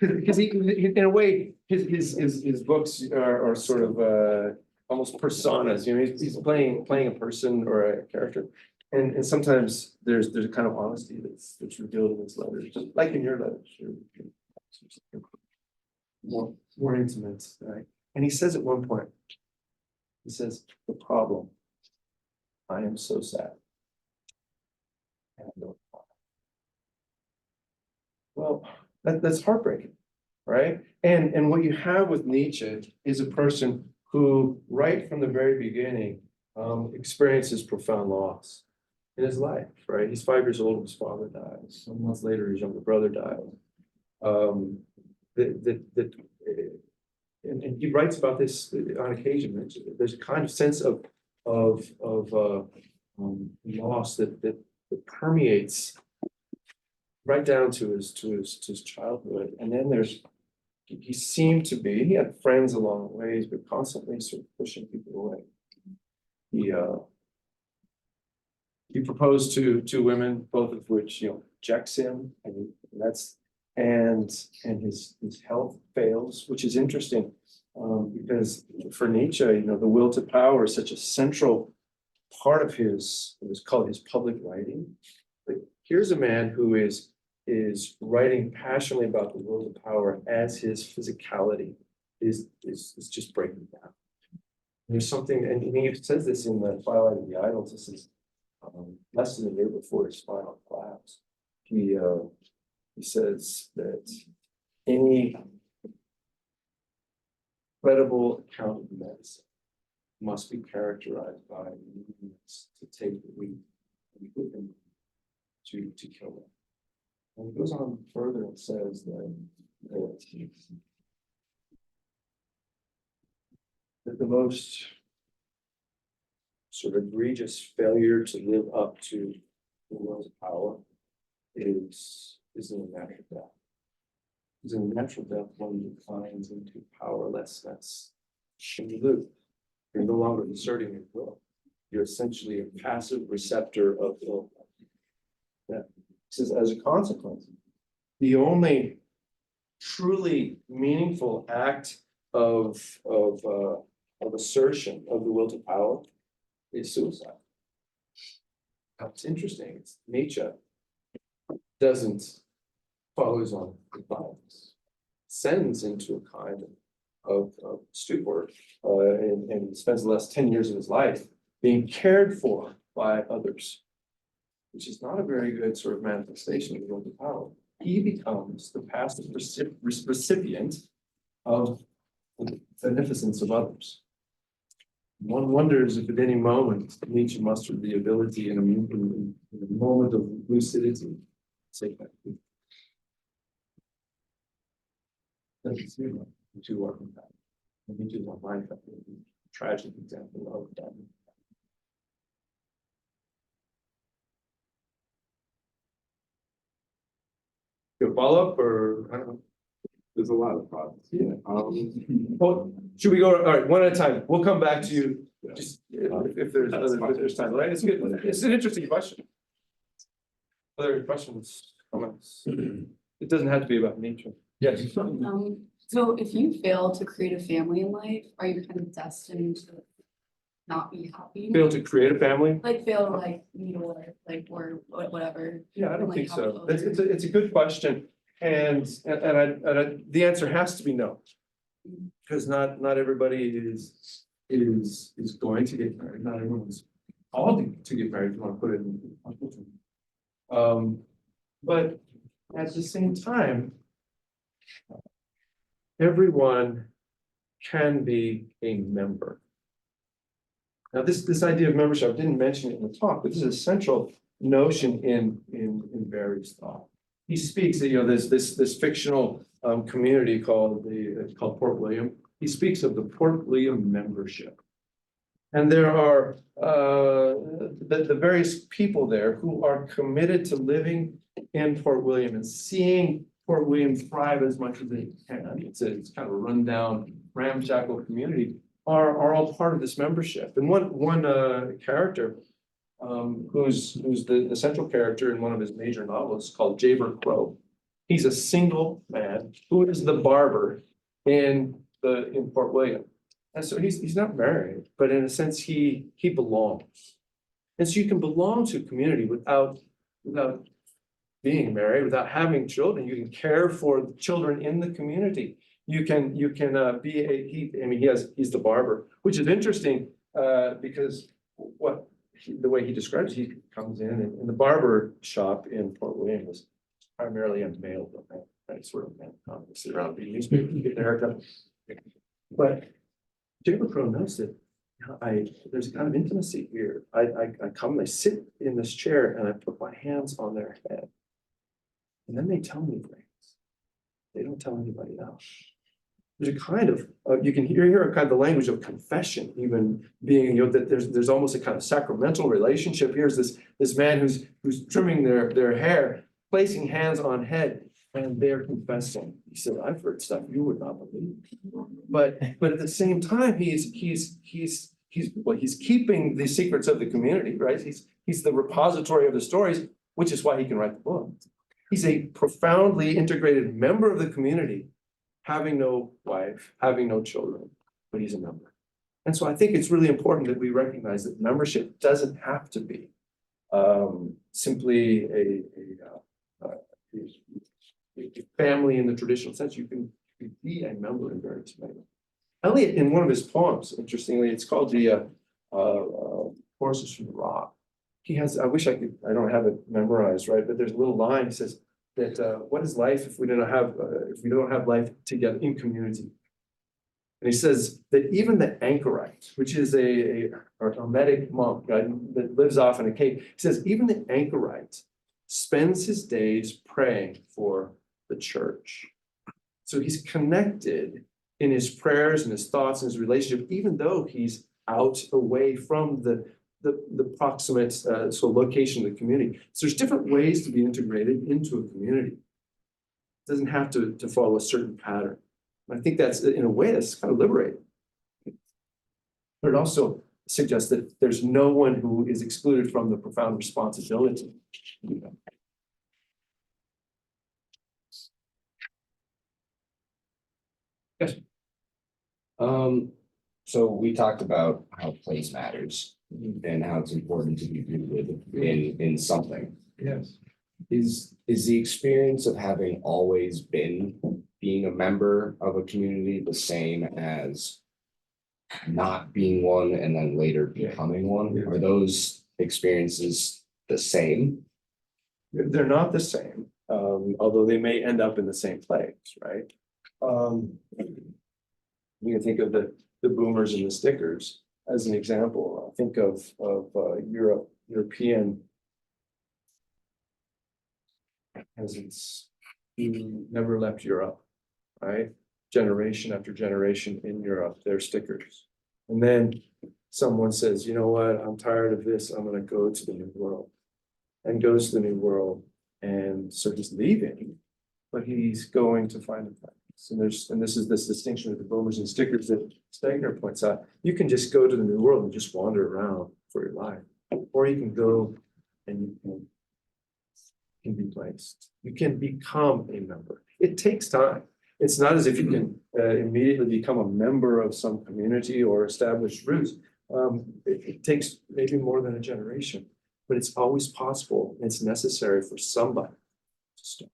because he, in a way, his books are sort of almost personas. You know, he's playing a person or a character, and sometimes there's a kind of honesty that's revealed in his letters, just like in your letters. More intimate, right? And he says at one point, he says, "The problem, I am so sad. I have no reply." Well, that's heartbreaking, right? And what you have with Nietzsche is a person who, right from the very beginning, experiences profound loss in his life, right? He's 5 years old, his father dies. Some months later, his younger brother dies. And he writes about this on occasion. There's a kind of sense of loss that permeates right down to his childhood. And then he seemed to be, he had friends along the ways, but constantly sort of pushing people away. He proposed to two women, both of which, rejects him, and his health fails, which is interesting, because for Nietzsche, the will to power is such a central part of his, it was called his public writing. But here's a man who is writing passionately about the will to power as his physicality is just breaking down. There's something, and he says this in the Twilight of the Idols. This is less than a year before his final collapse. He says that any credible account of medicine must be characterized by willingness to take the weak and put them to kill them. And he goes on further and says that the most sort of egregious failure to live up to the will of power is in a natural death. Because in a natural death, one declines into powerlessness. When you live, you're no longer asserting your will. You're essentially a passive receptor of will. Yeah. Says, as a consequence, the only truly meaningful act of assertion of the will to power is suicide. Now, it's interesting. It's Nietzsche doesn't follow his own violence, sends into a kind of stupor, and spends the last 10 years of his life being cared for by others, which is not a very good sort of manifestation of the will to power. He becomes the passive recipient of the beneficence of others. One wonders if at any moment Nietzsche mustered the ability in a moment of lucidity, say that. Doesn't seem like the two are compatible. Nietzsche's on my tragic example of that. Good follow-up, or I don't know.
There's a lot of problems.
Yeah. Well, should we go, all right, one at a time, we'll come back to you, just if there's time, right, it's good, it's an interesting question. Other questions, comments? It doesn't have to be about nature. Yes.
So if you fail to create a family in life, are you kind of destined to not be happy?
Be able to create a family?
Like fail to like meet a wife, like or whatever.
Yeah, I don't
Like
think
how
so.
children-
It's a good question. And the answer has to be no. Because not everybody is going to get married. Not everyone's called to get married, if you want to put it in. But at the same time, everyone can be a member. Now, this idea of membership, I didn't mention it in the talk, but this is a central notion in Barry's thought. He speaks that, there's this fictional community called Port William. He speaks of the Port William membership. And there are the various people there who are committed to living in Port William and seeing Port William thrive as much as they can. It's kind of a rundown, ramshackle community, are all part of this membership. And one character who's the central character in one of his major novels called Jaber Crow. He's a single man who is the barber in Port William. And so he's not married, but in a sense, he belongs. And so you can belong to a community without being married, without having children. You can care for the children in the community. You can he's the barber, which is interesting because the way he describes it, he comes in the barber shop in Port William is primarily a male domain, right? Sort of man, sit around reading newspapers, get their haircut. But Jacob Crow knows that there's a kind of intimacy here. I come, I sit in this chair and I put my hands on their head. And then they tell me things. They don't tell anybody else. There's a kind of, you can hear a kind of the language of confession, even being, that there's almost a kind of sacramental relationship. Here's this man who's trimming their hair, placing hands on head, and they're confessing. He said, I've heard stuff you would not believe. But at the same time, he's keeping the secrets of the community, right? He's the repository of the stories, which is why he can write the book. He's a profoundly integrated member of the community, having no wife, having no children, but he's a member. And so I think it's really important that we recognize that membership doesn't have to be simply a family in the traditional sense. You can be a member in various ways. Eliot, in one of his poems, interestingly, it's called the Horses from the Rock. He has, I don't have it memorized, right? But there's a little line, he says that what is life if we don't have life together in community? And he says that even the anchorite, which is a hermetic monk, right, that lives off in a cave, he says even the anchorite spends his days praying for the church. So he's connected in his prayers and his thoughts and his relationship, even though he's out away from the proximate location of the community. So there's different ways to be integrated into a community. It doesn't have to follow a certain pattern. I think that's, in a way, that's kind of liberating. But it also suggests that there's no one who is excluded from the profound responsibility. Yes.
So we talked about how place matters and how it's important to be rooted in something.
Yes.
Is the experience of having always been being a member of a community the same as not being one and then later becoming one?
Yeah.
Are those experiences the same?
They're not the same, although they may end up in the same place, right? You can think of the boomers and the stickers as an example. Think of European peasants who never left Europe, right? Generation after generation in Europe, they're stickers. And then someone says, you know what, I'm tired of this, I'm gonna go to the new world. And goes to the new world, and so he's leaving, but he's going to find a place. And this is this distinction with the boomers and stickers that Stegner points out. You can just go to the new world and just wander around for your life, or you can go and you can be placed. You can become a member. It takes time. It's not as if you can immediately become a member of some community or establish roots. It takes maybe more than a generation, but it's always possible. It's necessary for somebody to start.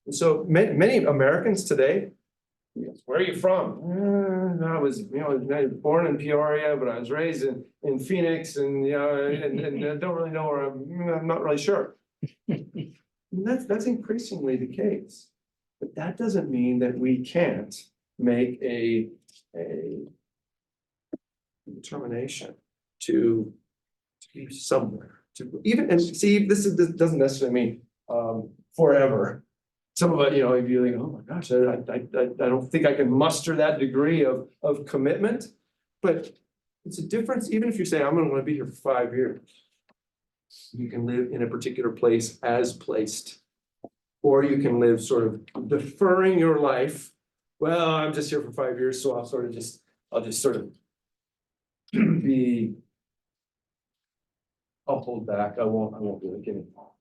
And so many Americans today, where are you from? I was, born in Peoria, but I was raised in Phoenix, and and I don't really know where I'm not really sure. And that's increasingly the case, but that doesn't mean that we can't make a determination to be somewhere, to even, and see, this doesn't necessarily mean forever. Some of it, if you think, oh my gosh, I don't think I can muster that degree of commitment, but it's a difference. Even if you say, I'm gonna want to be here for 5 years, you can live in a particular place as placed, or you can live sort of deferring your life. Well, I'm just here for 5 years, so I'll just sort of I'll hold back. I won't really get involved.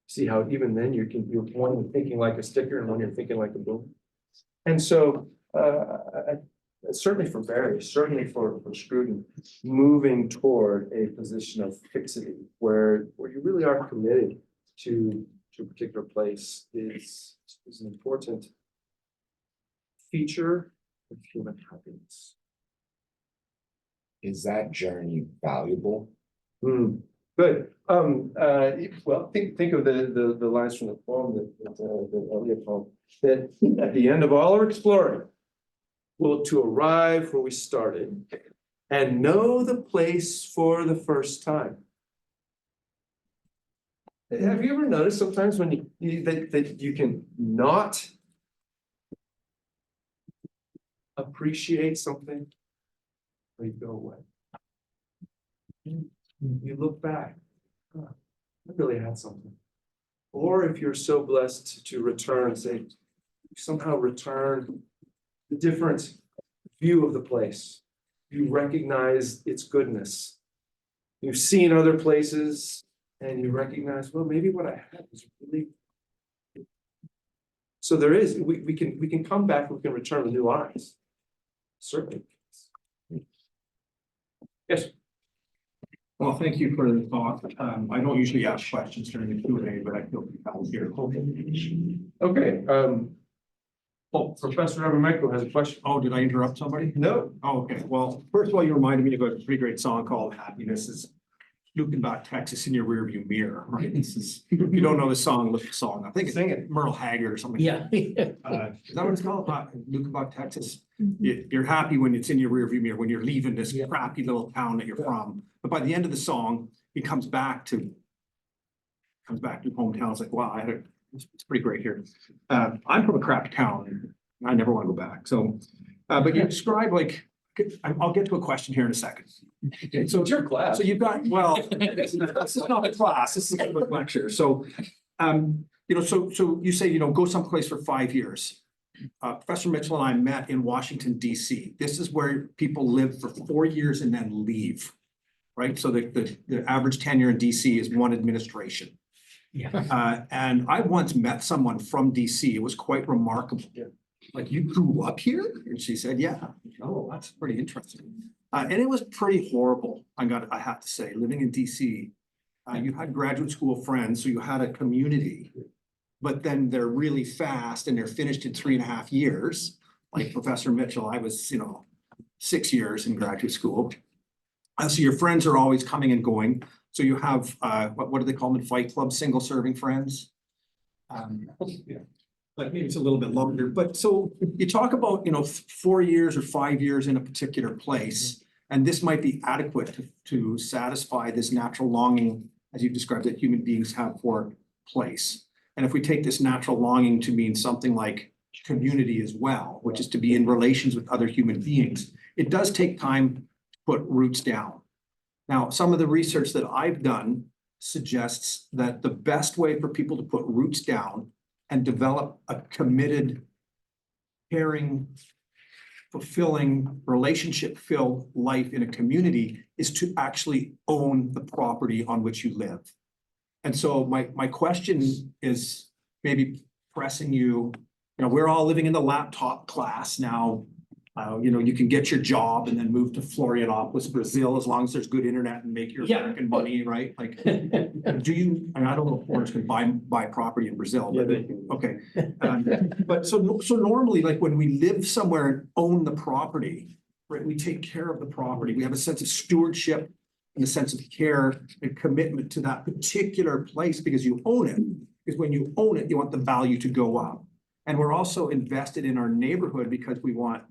See how even then you're one you're thinking like a sticker and one you're thinking like a boom. And so certainly for Barry, certainly for Scruton, moving toward a position of fixity where you really are committed to a particular place is an important feature of human happiness.
Is that journey valuable?
Good. Well, think of the lines from the poem the Eliot poem, that at the end of all our exploring, we'll to arrive where we started and know the place for the first time. Have you ever noticed sometimes when that you can not appreciate something or you go away? You look back, I really had something. Or if you're so blessed to return, say, somehow return a different view of the place. You recognize its goodness. You've seen other places and you recognize, well, maybe what I had was really. So there is, we can come back, we can return with new eyes. Certainly. Yes.
Well, thank you for the talk. I don't usually ask questions during the Q&A, but I feel compelled here.
Okay, Professor Abrameko has a question.
Oh, did I interrupt somebody?
No.
Oh, okay. Well, first of all, you reminded me of a pretty great song called Happiness is looking back Texas in your rearview mirror, right? This is, if you don't know the song, look at the song. I think it's
Sing it.
Merle Haggard or something.
Yeah.
Is that what it's called? Luke about Texas. You're happy when it's in your rearview mirror, when you're leaving this crappy little town that you're from. But by the end of the song, he comes back to hometown. It's like, wow, it's pretty great here. I'm from a crappy town and I never want to go back. So, but you describe like, I'll get to a question here in a second. Okay, so
It's your class.
So you've got, well, this is not a class, this is a lecture. So, so you say, go someplace for 5 years. Professor Mitchell and I met in Washington, DC. This is where people live for 4 years and then leave, right? So the average tenure in DC is one administration.
Yeah.
And I once met someone from DC. It was quite remarkable.
Yeah.
Like, you grew up here? And she said, yeah. Oh, that's pretty interesting. And it was pretty horrible. I have to say, living in DC, you had graduate school friends, so you had a community, but then they're really fast and they're finished in 3.5 years. Like Professor Mitchell, I was, 6 years in graduate school. So your friends are always coming and going. So you have, what do they call them in Fight Club? Single serving friends. But maybe it's a little bit longer. But so you talk about, 4 years or 5 years in a particular place, and this might be adequate to satisfy this natural longing, as you've described, that human beings have for place. And if we take this natural longing to mean something like community as well, which is to be in relations with other human beings, it does take time to put roots down. Now, some of the research that I've done suggests that the best way for people to put roots down and develop a committed, caring, fulfilling, relationship-filled life in a community is to actually own the property on which you live. And so my question is maybe pressing you, we're all living in the laptop class now. You can get your job and then move to Florianopolis, Brazil, as long as there's good internet and make your American money, right? Like, I don't know if foreigners can buy property in Brazil, but okay. But so normally, like when we live somewhere and own the property, right, we take care of the property. We have a sense of stewardship and a sense of care and commitment to that particular place because you own it. Because when you own it, you want the value to go up. And we're also invested in our neighborhood because we want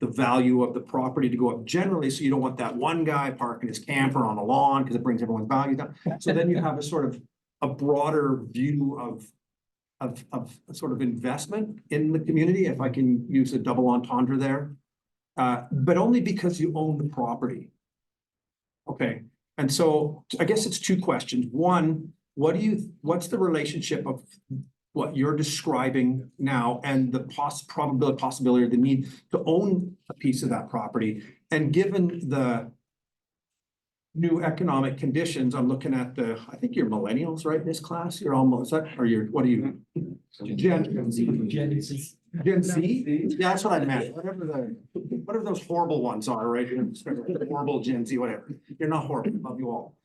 the value of the property to go up generally, so you don't want that one guy parking his camper on the lawn because it brings everyone's value down. So then you have a sort of a broader view of sort of investment in the community, if I can use a double entendre there. But only because you own the property. Okay, and so I guess it's two questions. One, what's the relationship of what you're describing now and the possibility or the need to own a piece of that property? And given the new economic conditions, I'm looking at I think you're millennials, right, in this class? You're almost, what are you? Gen Z. Gen Z? Yeah, that's what I meant. Whatever those horrible ones are, right? Horrible Gen Z, whatever. You're not horrible. Love you all.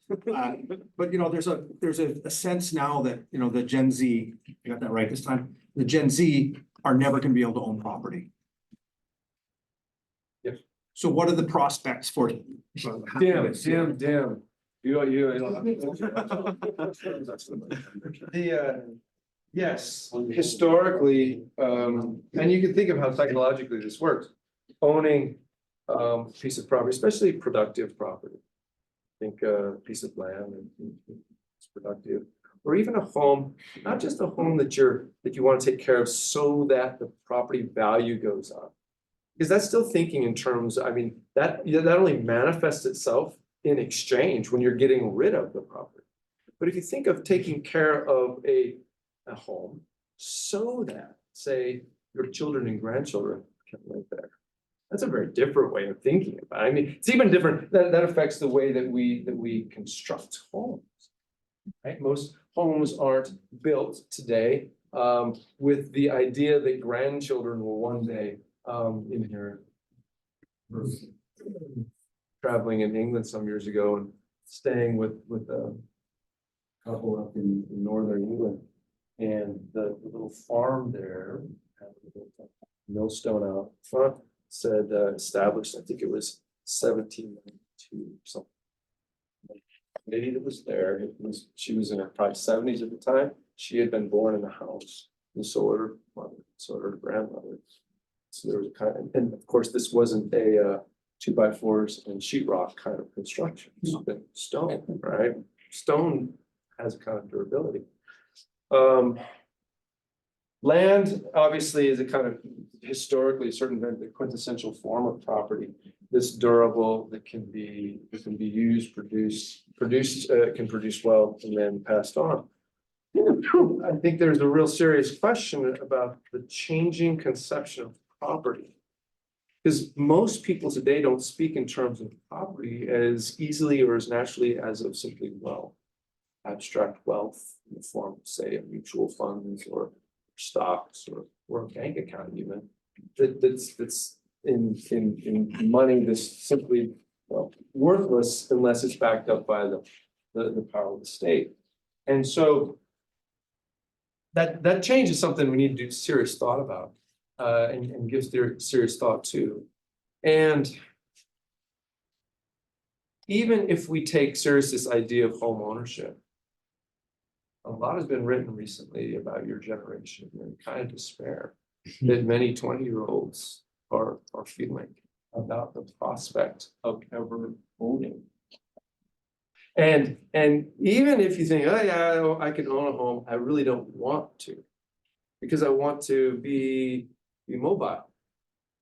But there's a sense now that the Gen Z, I got that right this time. The Gen Z are never going to be able to own property.
Yes.
So what are the prospects for?
Damn. Yes, historically, and you can think of how psychologically this works. Owning a piece of property, especially productive property. Think a piece of land and it's productive, or even a home, not just a home that you want to take care of so that the property value goes up. Because that's still thinking in terms, that only manifests itself in exchange when you're getting rid of the property. But if you think of taking care of a home so that, say, your children and grandchildren can live there. That's a very different way of thinking about it. It's even different. That affects the way that we construct homes. Right? Most homes aren't built today with the idea that grandchildren will one day inherit. Traveling in England some years ago and staying with a couple up in northern England, and the little farm there had a little millstone out front. Said established, I think it was 1792 or something. The lady that was there, she was in her probably 70s at the time. She had been born in the house, and so were her mother, so her grandmother. So there was a kind of, and of course, this wasn't a 2x4s and sheetrock kind of construction. It's been stone, right? Stone has a kind of durability. Land obviously is a kind of historically a certain the quintessential form of property. This durable that can be used, can produce wealth and then passed on. I think there's a real serious question about the changing conception of property. Because most people today don't speak in terms of property as easily or as naturally as of simply wealth, abstract wealth in the form of, say, a mutual funds or stocks or a bank account even that's in money that's simply worthless unless it's backed up by the power of the state. And so that change is something we need to do serious thought about and give serious thought to. And even if we take serious this idea of home ownership, a lot has been written recently about your generation and kind of despair that many 20-year-olds are feeling about the prospect of ever owning. And even if you think, oh yeah, I can own a home, I really don't want to, because I want to be mobile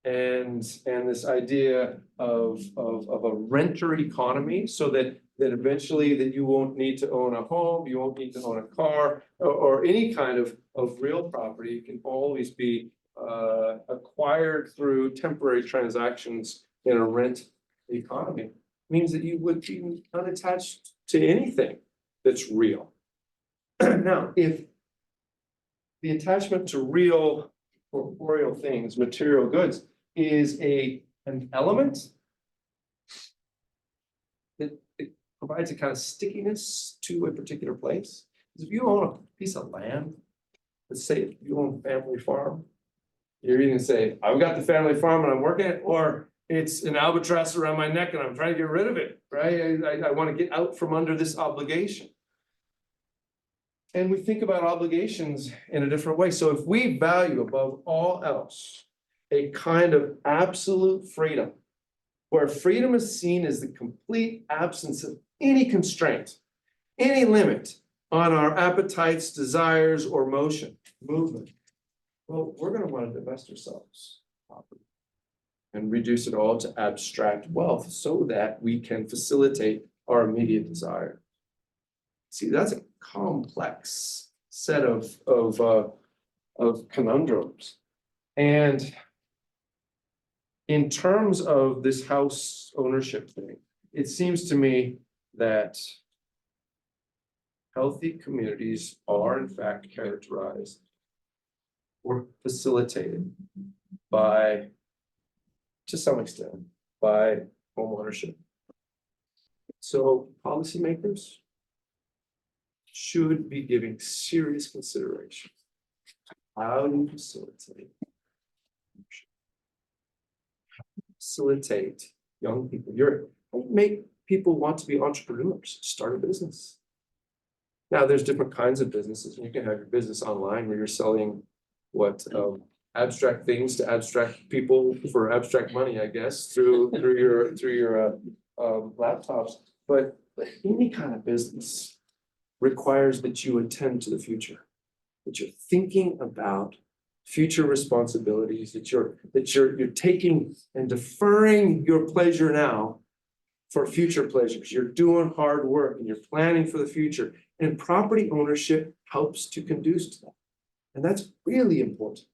and this idea of a renter economy, so that eventually that you won't need to own a home, you won't need to own a car, or any kind of real property. It can always be acquired through temporary transactions in a rent economy. Means that you would be unattached to anything that's real. Now, if the attachment to real corporeal things, material goods, is an element that it provides a kind of stickiness to a particular place. If you own a piece of land, let's say if you own a family farm, you're either gonna say, I've got the family farm and I'm working it, or it's an albatross around my neck and I'm trying to get rid of it, right? I want to get out from under this obligation. And we think about obligations in a different way. So if we value above all else a kind of absolute freedom, where freedom is seen as the complete absence of any constraint, any limit on our appetites, desires, or movement, well, we're going to want to divest ourselves and reduce it all to abstract wealth so that we can facilitate our immediate desire. See, that's a complex set of conundrums. And in terms of this house ownership thing, it seems to me that healthy communities are in fact characterized or facilitated by, to some extent, by home ownership. So policymakers should be giving serious consideration. How do you facilitate young people? Make people want to be entrepreneurs, start a business. Now, there's different kinds of businesses. You can have your business online where you're selling abstract things to abstract people for abstract money, I guess, through your laptops. But any kind of business requires that you attend to the future, that you're thinking about future responsibilities, that you're taking and deferring your pleasure now for future pleasures. You're doing hard work and you're planning for the future. And property ownership helps to conduce to that. And that's really important.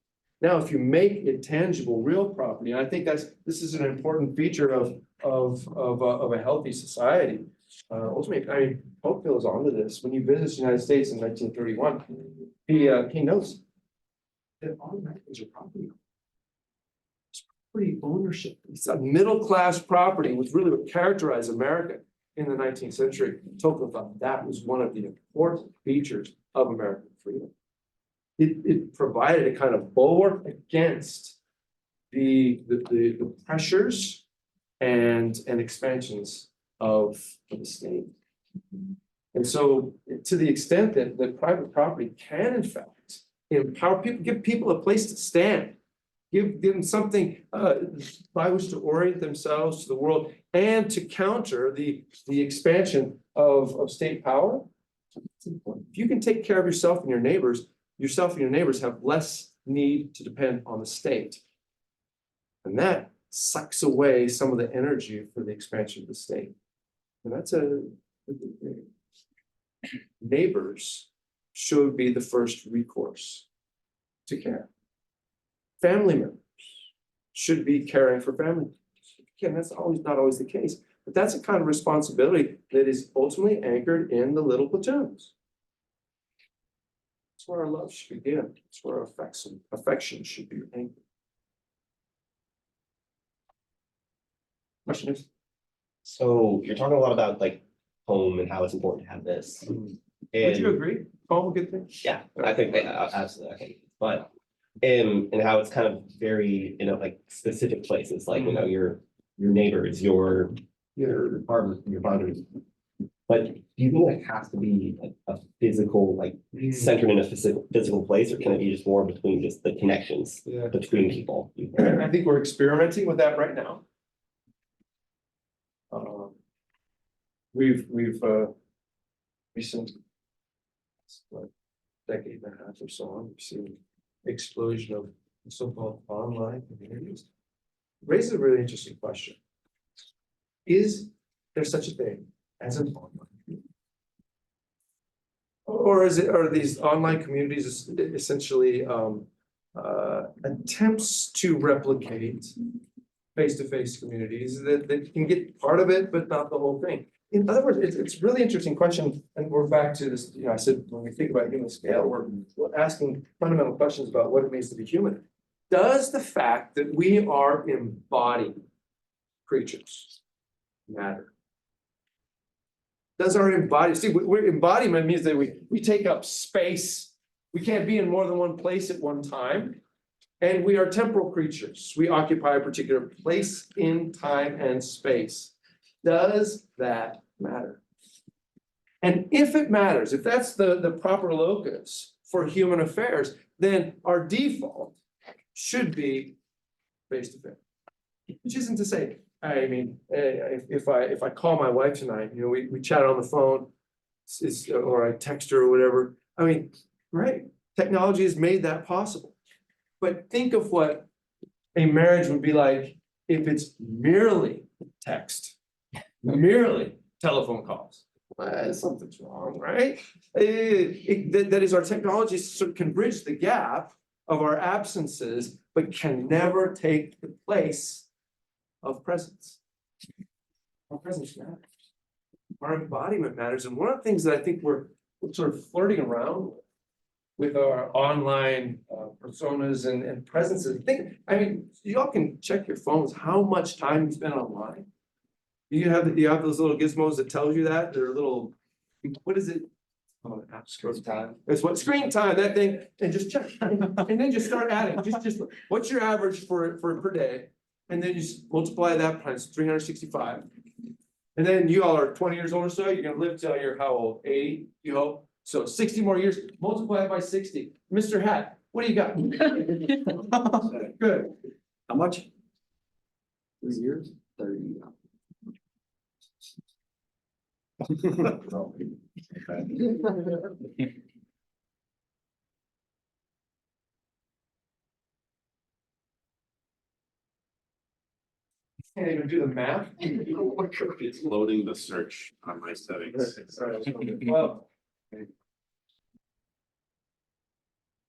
Now, if you make it tangible, real property, and I think this is an important feature of a healthy society. Ultimately, I mean, Tocqueville is onto this. When he visits the United States in 1931, he notes that all Americans are property owners. It's property ownership. It's a middle-class property, which really would characterize America in the 19th century. Tocqueville thought that was one of the important features of American freedom. It provided a kind of bulwark against the pressures and expansions of the state. And so, to the extent that private property can, in fact, empower people, give people a place to stand, give them something by which to orient themselves to the world, and to counter the expansion of state power. It's important. If you can take care of yourself and your neighbors have less need to depend on the state. And that sucks away some of the energy for the expansion of the state. And that's neighbors should be the first recourse to care. Family members should be caring for family members. Again, that's not always the case, but that's a kind of responsibility that is ultimately anchored in the little platoons. That's where our love should begin. That's where our affection should be anchored. Question is?
So you're talking a lot about like home and how it's important to have this.
Would
And
you agree? Home, a good thing?
yeah, I think absolutely. Okay, but and how it's kind of very, like specific places, like your neighbors, your apartment, your boundaries. But do you think it has to be a physical, like centered in a physical place, or can it be just more between just the connections between people?
I think we're experimenting with that right now. We've recently, decade and a half or so on, we've seen explosion of so-called online communities. raises a really interesting question. Is there such a thing as an online community? Or are these online communities essentially attempts to replicate face-to-face communities that can get part of it, but not the whole thing? In other words, it's a really interesting question, and we're back to this, I said, when we think about human scale, we're asking fundamental questions about what it means to be human. Does the fact that we are embodied creatures matter? Does our embody, see, embodiment means that we take up space. We can't be in more than one place at one time. And we are temporal creatures. We occupy a particular place in time and space. Does that matter? And if it matters, if that's the proper locus for human affairs, then our default should be face-to-face. Which isn't to say, I mean, if I call my wife tonight, we chat on the phone, or I text her or whatever. I mean, great, technology has made that possible. But think of what a marriage would be like if it's merely text, merely telephone calls. Something's wrong, right? That is, our technology can bridge the gap of our absences, but can never take the place of presence. Our presence matters. Our embodiment matters. And one of the things that I think we're sort of flirting around with our online personas and presences. Y'all can check your phones, how much time you spend online. You have those little gizmos that tells you that. They're little, what is it? Oh,
Screen time.
It's what screen time, that thing, and just check. And then just start adding, just what's your average for per day? And then you just multiply that times 365. And then you all are 20 years old or so, you're gonna live till you're how old? 80, you hope? So 60 more years, multiply it by 60. Mr. Hat, what do you got? Good.
How much? 3 years? 30.
Can't even do the math.
It's loading the search on my settings.
Well,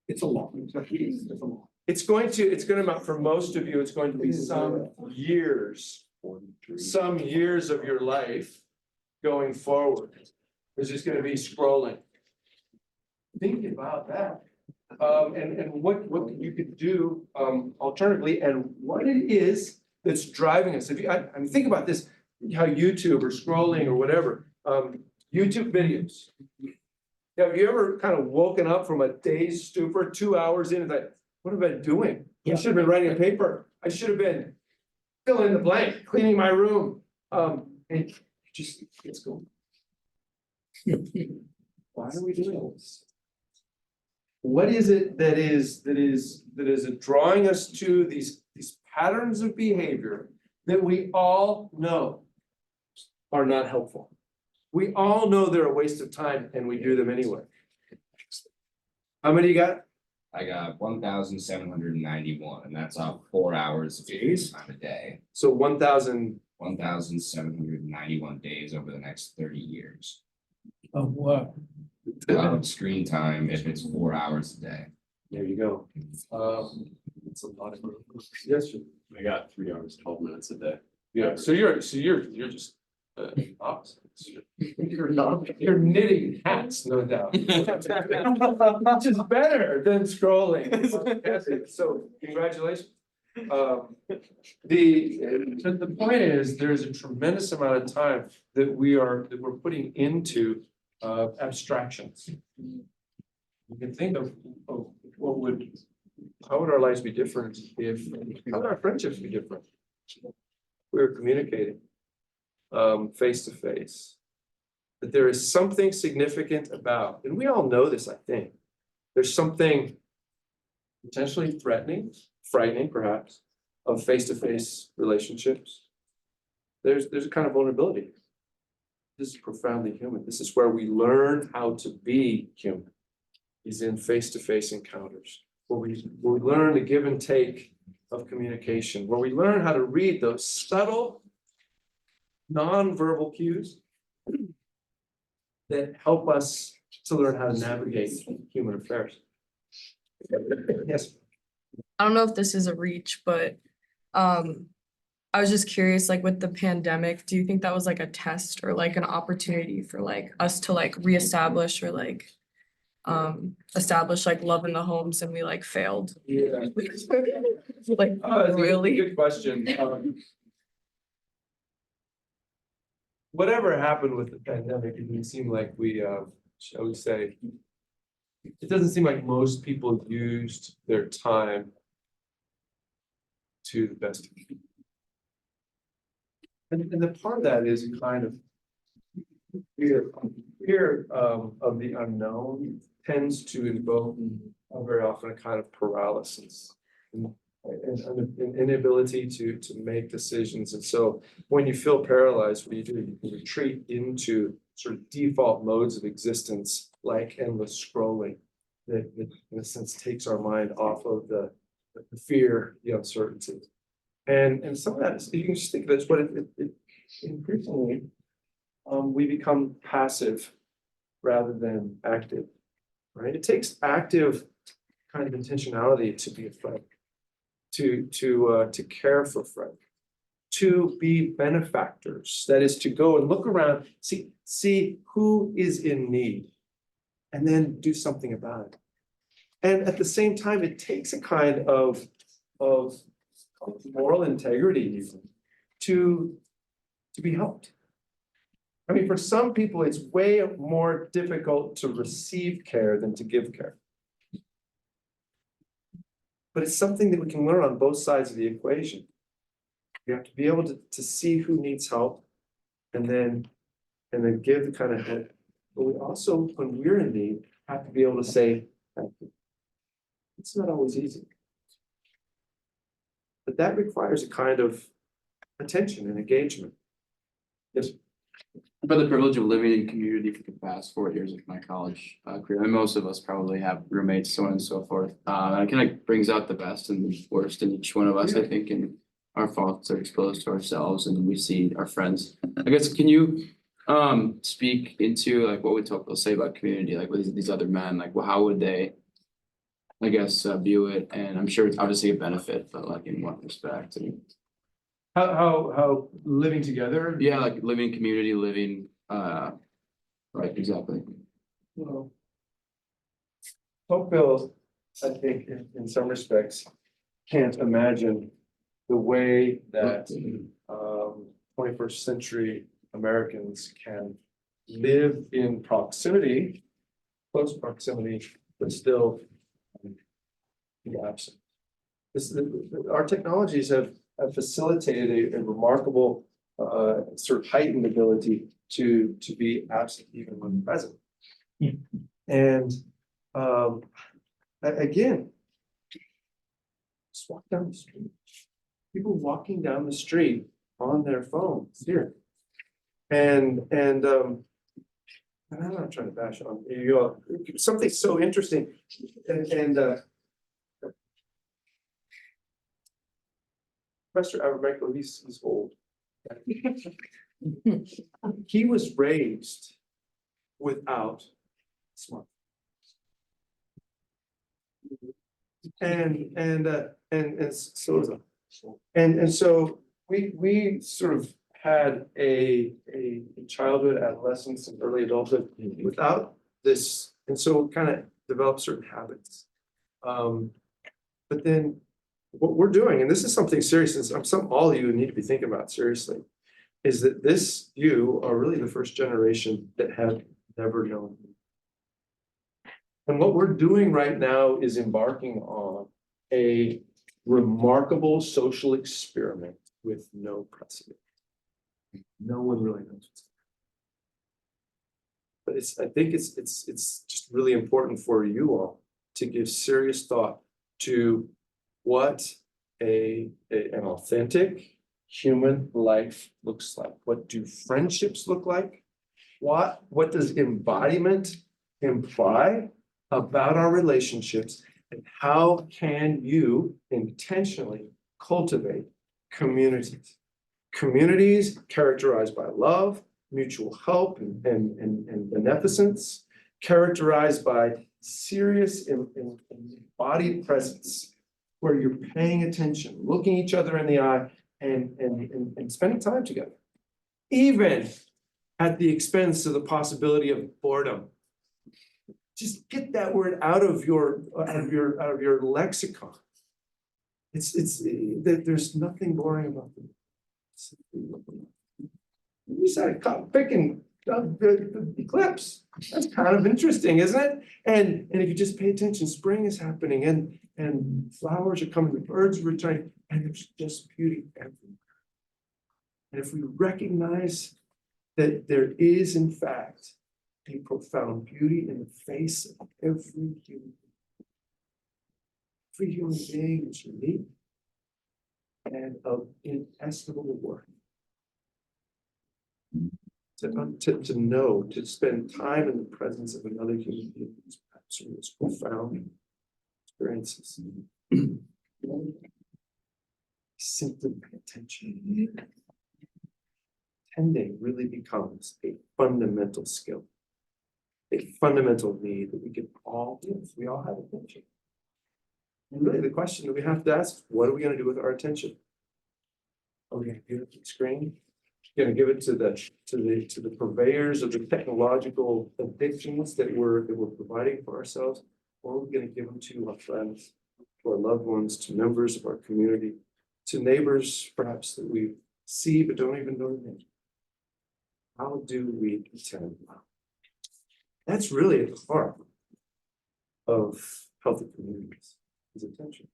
It's a lot.
it's going to amount, for most of you, it's going to be some years of your life going forward. It's just gonna be scrolling. Think about that. And what you could do alternatively, and what it is that's driving us. I mean, think about this, how YouTube or scrolling or whatever, YouTube videos. Have you ever kind of woken up from a day's stupor 2 hours in and like, what have I been doing? I should have been writing a paper. I should have been filling in the blank, cleaning my room. And just, it's going. Why are we doing this? What is it that is drawing us to these patterns of behavior that we all know are not helpful? We all know they're a waste of time and we do them anyway. How many you got?
I got 1,791, and that's off 4 hours of time a day.
So 1,000.
1,791 days over the next 30 years.
Of what?
Screen time if it's 4 hours a day.
There you go. It's a lot of. Yes, sir.
I got 3 hours, 12 minutes a day.
Yeah, so you're just opposite. You're knitting hats, no doubt. Which is better than scrolling. So congratulations. The point is, there's a tremendous amount of time that we're putting into abstractions. You can think of how would our lives be different how would our friendships be different? We were communicating face to face. That there is something significant about, and we all know this, I think. There's something potentially threatening, frightening perhaps, of face-to-face relationships. There's a kind of vulnerability. This is profoundly human. This is where we learn how to be human, is in face-to-face encounters, where we learn to give and take of communication, where we learn how to read those subtle non-verbal cues that help us to learn how to navigate human affairs. Yes.
I don't know if this is a reach, but I was just curious, like with the pandemic, do you think that was like a test or like an opportunity for like us to like reestablish or like establish like love in the homes and we like failed?
Yeah.
Like
That's a
really?
good question. Whatever happened with the pandemic, it didn't seem like we, shall we say, it doesn't seem like most people used their time to the best. And the part of that is kind of fear of the unknown tends to invoke very often a kind of paralysis and an inability to make decisions. And so when you feel paralyzed, what you do, you retreat into sort of default modes of existence, like endless scrolling, that in a sense takes our mind off of the fear, the uncertainty. And some of that is, you can just think of it as what it increasingly we become passive rather than active, right? It takes active kind of intentionality to be a friend, to care for friends, to be benefactors. That is to go and look around, see who is in need, and then do something about it. And at the same time, it takes a kind of moral integrity even to be helped. I mean, for some people, it's way more difficult to receive care than to give care. But it's something that we can learn on both sides of the equation. You have to be able to see who needs help and then give the kind of help. But we also, when we're in need, have to be able to say, thank you. It's not always easy. But that requires a kind of attention and engagement. Yes.
I've had the privilege of living in community for the past 4 years of my college career, and most of us probably have roommates, so on and so forth. And it kind of brings out the best and the worst in each one of us, I think, and our faults are exposed to ourselves, and we see our friends. I guess, can you speak into like what would people say about community, like with these other men, like well, how would they, I guess, view it? And I'm sure it's obviously a benefit, but like in what respect? And
How living together?
yeah, like living community, living, right, exactly.
Well, Tocqueville, I think, in some respects, can't imagine the way that 21st century Americans can live in proximity, close proximity, but still be absent. Our technologies have facilitated a remarkable sort of heightened ability to be absent even when present. And again, just walk down the street. People walking down the street on their phones here. And I'm not trying to bash on you all. Something so interesting. And Professor Avermekel, he's old. He was raised without smartphones. And so is and so we sort of had a childhood, adolescence, and early adulthood without this, and so kind of developed certain habits. But then what we're doing, and this is something serious, and all of you need to be thinking about seriously, is that you are really the first generation that have never known. And what we're doing right now is embarking on a remarkable social experiment with no precedent. No one really knows what's going on. But I think it's just really important for you all to give serious thought to what an authentic human life looks like. What do friendships look like? What does embodiment imply about our relationships? And how can you intentionally cultivate communities. Communities characterized by love, mutual help, and beneficence, characterized by serious embodied presence, where you're paying attention, looking each other in the eye, and spending time together, even at the expense of the possibility of boredom. Just get that word out of your lexicon. There's nothing boring about them. You started picking the eclipse. That's kind of interesting, isn't it? And if you just pay attention, spring is happening and flowers are coming, the birds are returning, and there's just beauty everywhere. And if we recognize that there is, in fact, a profound beauty in the face of every human being. Every human being is unique and of inestimable worth. To know, to spend time in the presence of another human being is perhaps one of those profound experiences. Simply pay attention. Attending really becomes a fundamental skill, a fundamental need that we can all do if we all have attention. And really the question that we have to ask, what are we going to do with our attention? Are we going to give it to the screen? Going to give it to the purveyors of the technological addictions that we're providing for ourselves, or are we going to give them to our friends, to our loved ones, to members of our community, to neighbors perhaps that we see but don't even know the name? How do we attend? That's really at the heart of healthy communities, is attention.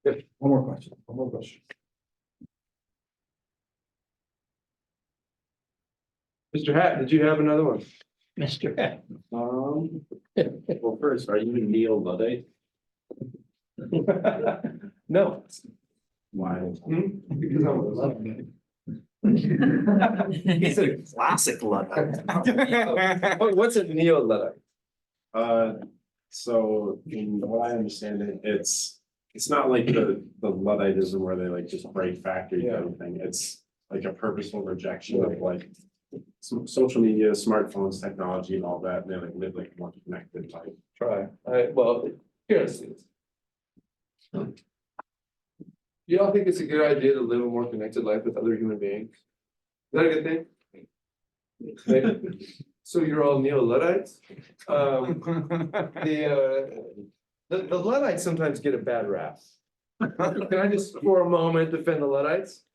Yep, one more question. Mr. Hatt, did you have another one?
Mr. Head. Well, first, are you a neo-Luddite?
No.
Why?
Because I'm a Luddite.
He's a classic Luddite.
What's a neo-Luddite?
So in what I understand it, it's not like the Ludditism where they like just break factories and everything. It's like a purposeful rejection of like social media, smartphones, technology, and all that. And they like live like a more connected life.
Try. Well, here's it. You all think it's a good idea to live a more connected life with other human beings? Is that a good thing? So you're all neo-Luddites? The Luddites sometimes get a bad rap. Can I just for a moment defend the Luddites?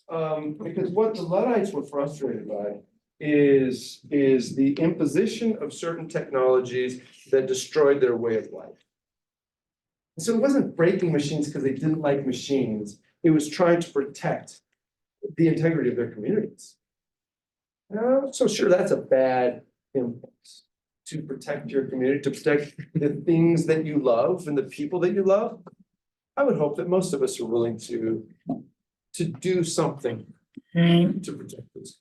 Because what the Luddites were frustrated by is the imposition of certain technologies that destroyed their way of life. So it wasn't breaking machines because they didn't like machines. It was trying to protect the integrity of their communities. So sure, that's a bad impulse to protect your community, to protect the things that you love and the people that you love. I would hope that most of us are willing to do something to protect those.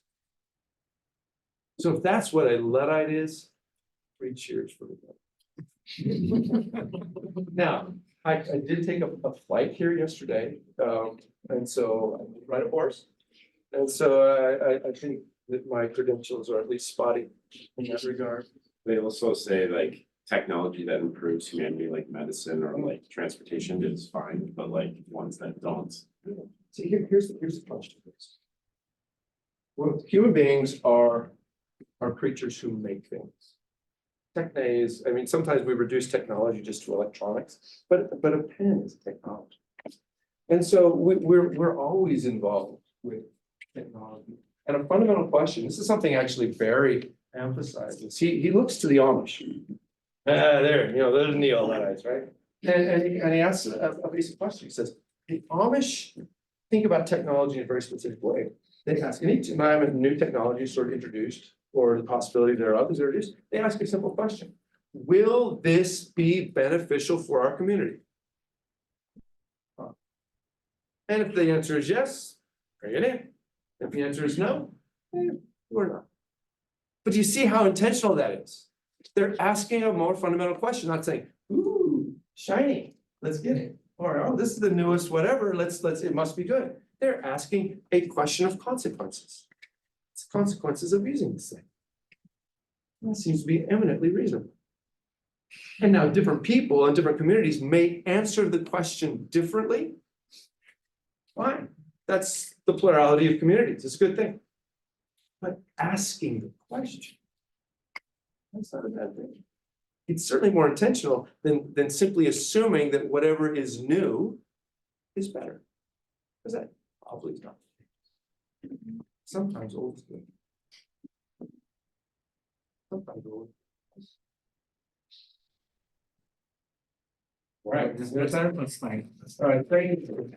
So if that's what a Luddite is, 3 cheers for the Luddite. Now, I did take a flight here yesterday, and so I did ride a horse. And so I think that my credentials are at least spotty in that regard.
They also say like technology that improves humanity, like medicine or like transportation, is fine, but like ones that don't.
See, here's the question. Well, human beings are creatures who make things. Technes, I mean, sometimes we reduce technology just to electronics, but a pen is technology. And so we're always involved with technology. And a fundamental question, this is something actually Barry emphasizes. He looks to the Amish. There, those are neo-Luddites, right? And he asks a basic question. He says, the Amish think about technology in a very specific way. They ask, any time a new technology is sort of introduced, or the possibility thereof is introduced, they ask a simple question. Will this be beneficial for our community? And if the answer is yes, bring it in. If the answer is no, we're not. But you see how intentional that is? They're asking a more fundamental question, not saying, ooh, shiny, let's get it. Or, oh, this is the newest whatever, it must be good. They're asking a question of consequences. It's consequences of using this thing. That seems to be eminently reasonable. And now different people and different communities may answer the question differently. Fine, that's the plurality of communities, it's a good thing. But asking the question, that's not a bad thing. It's certainly more intentional than simply assuming that whatever is new is better. Because that probably is not. Sometimes old is good. Sometimes old. All right, is there time? That's fine. All right, thank you.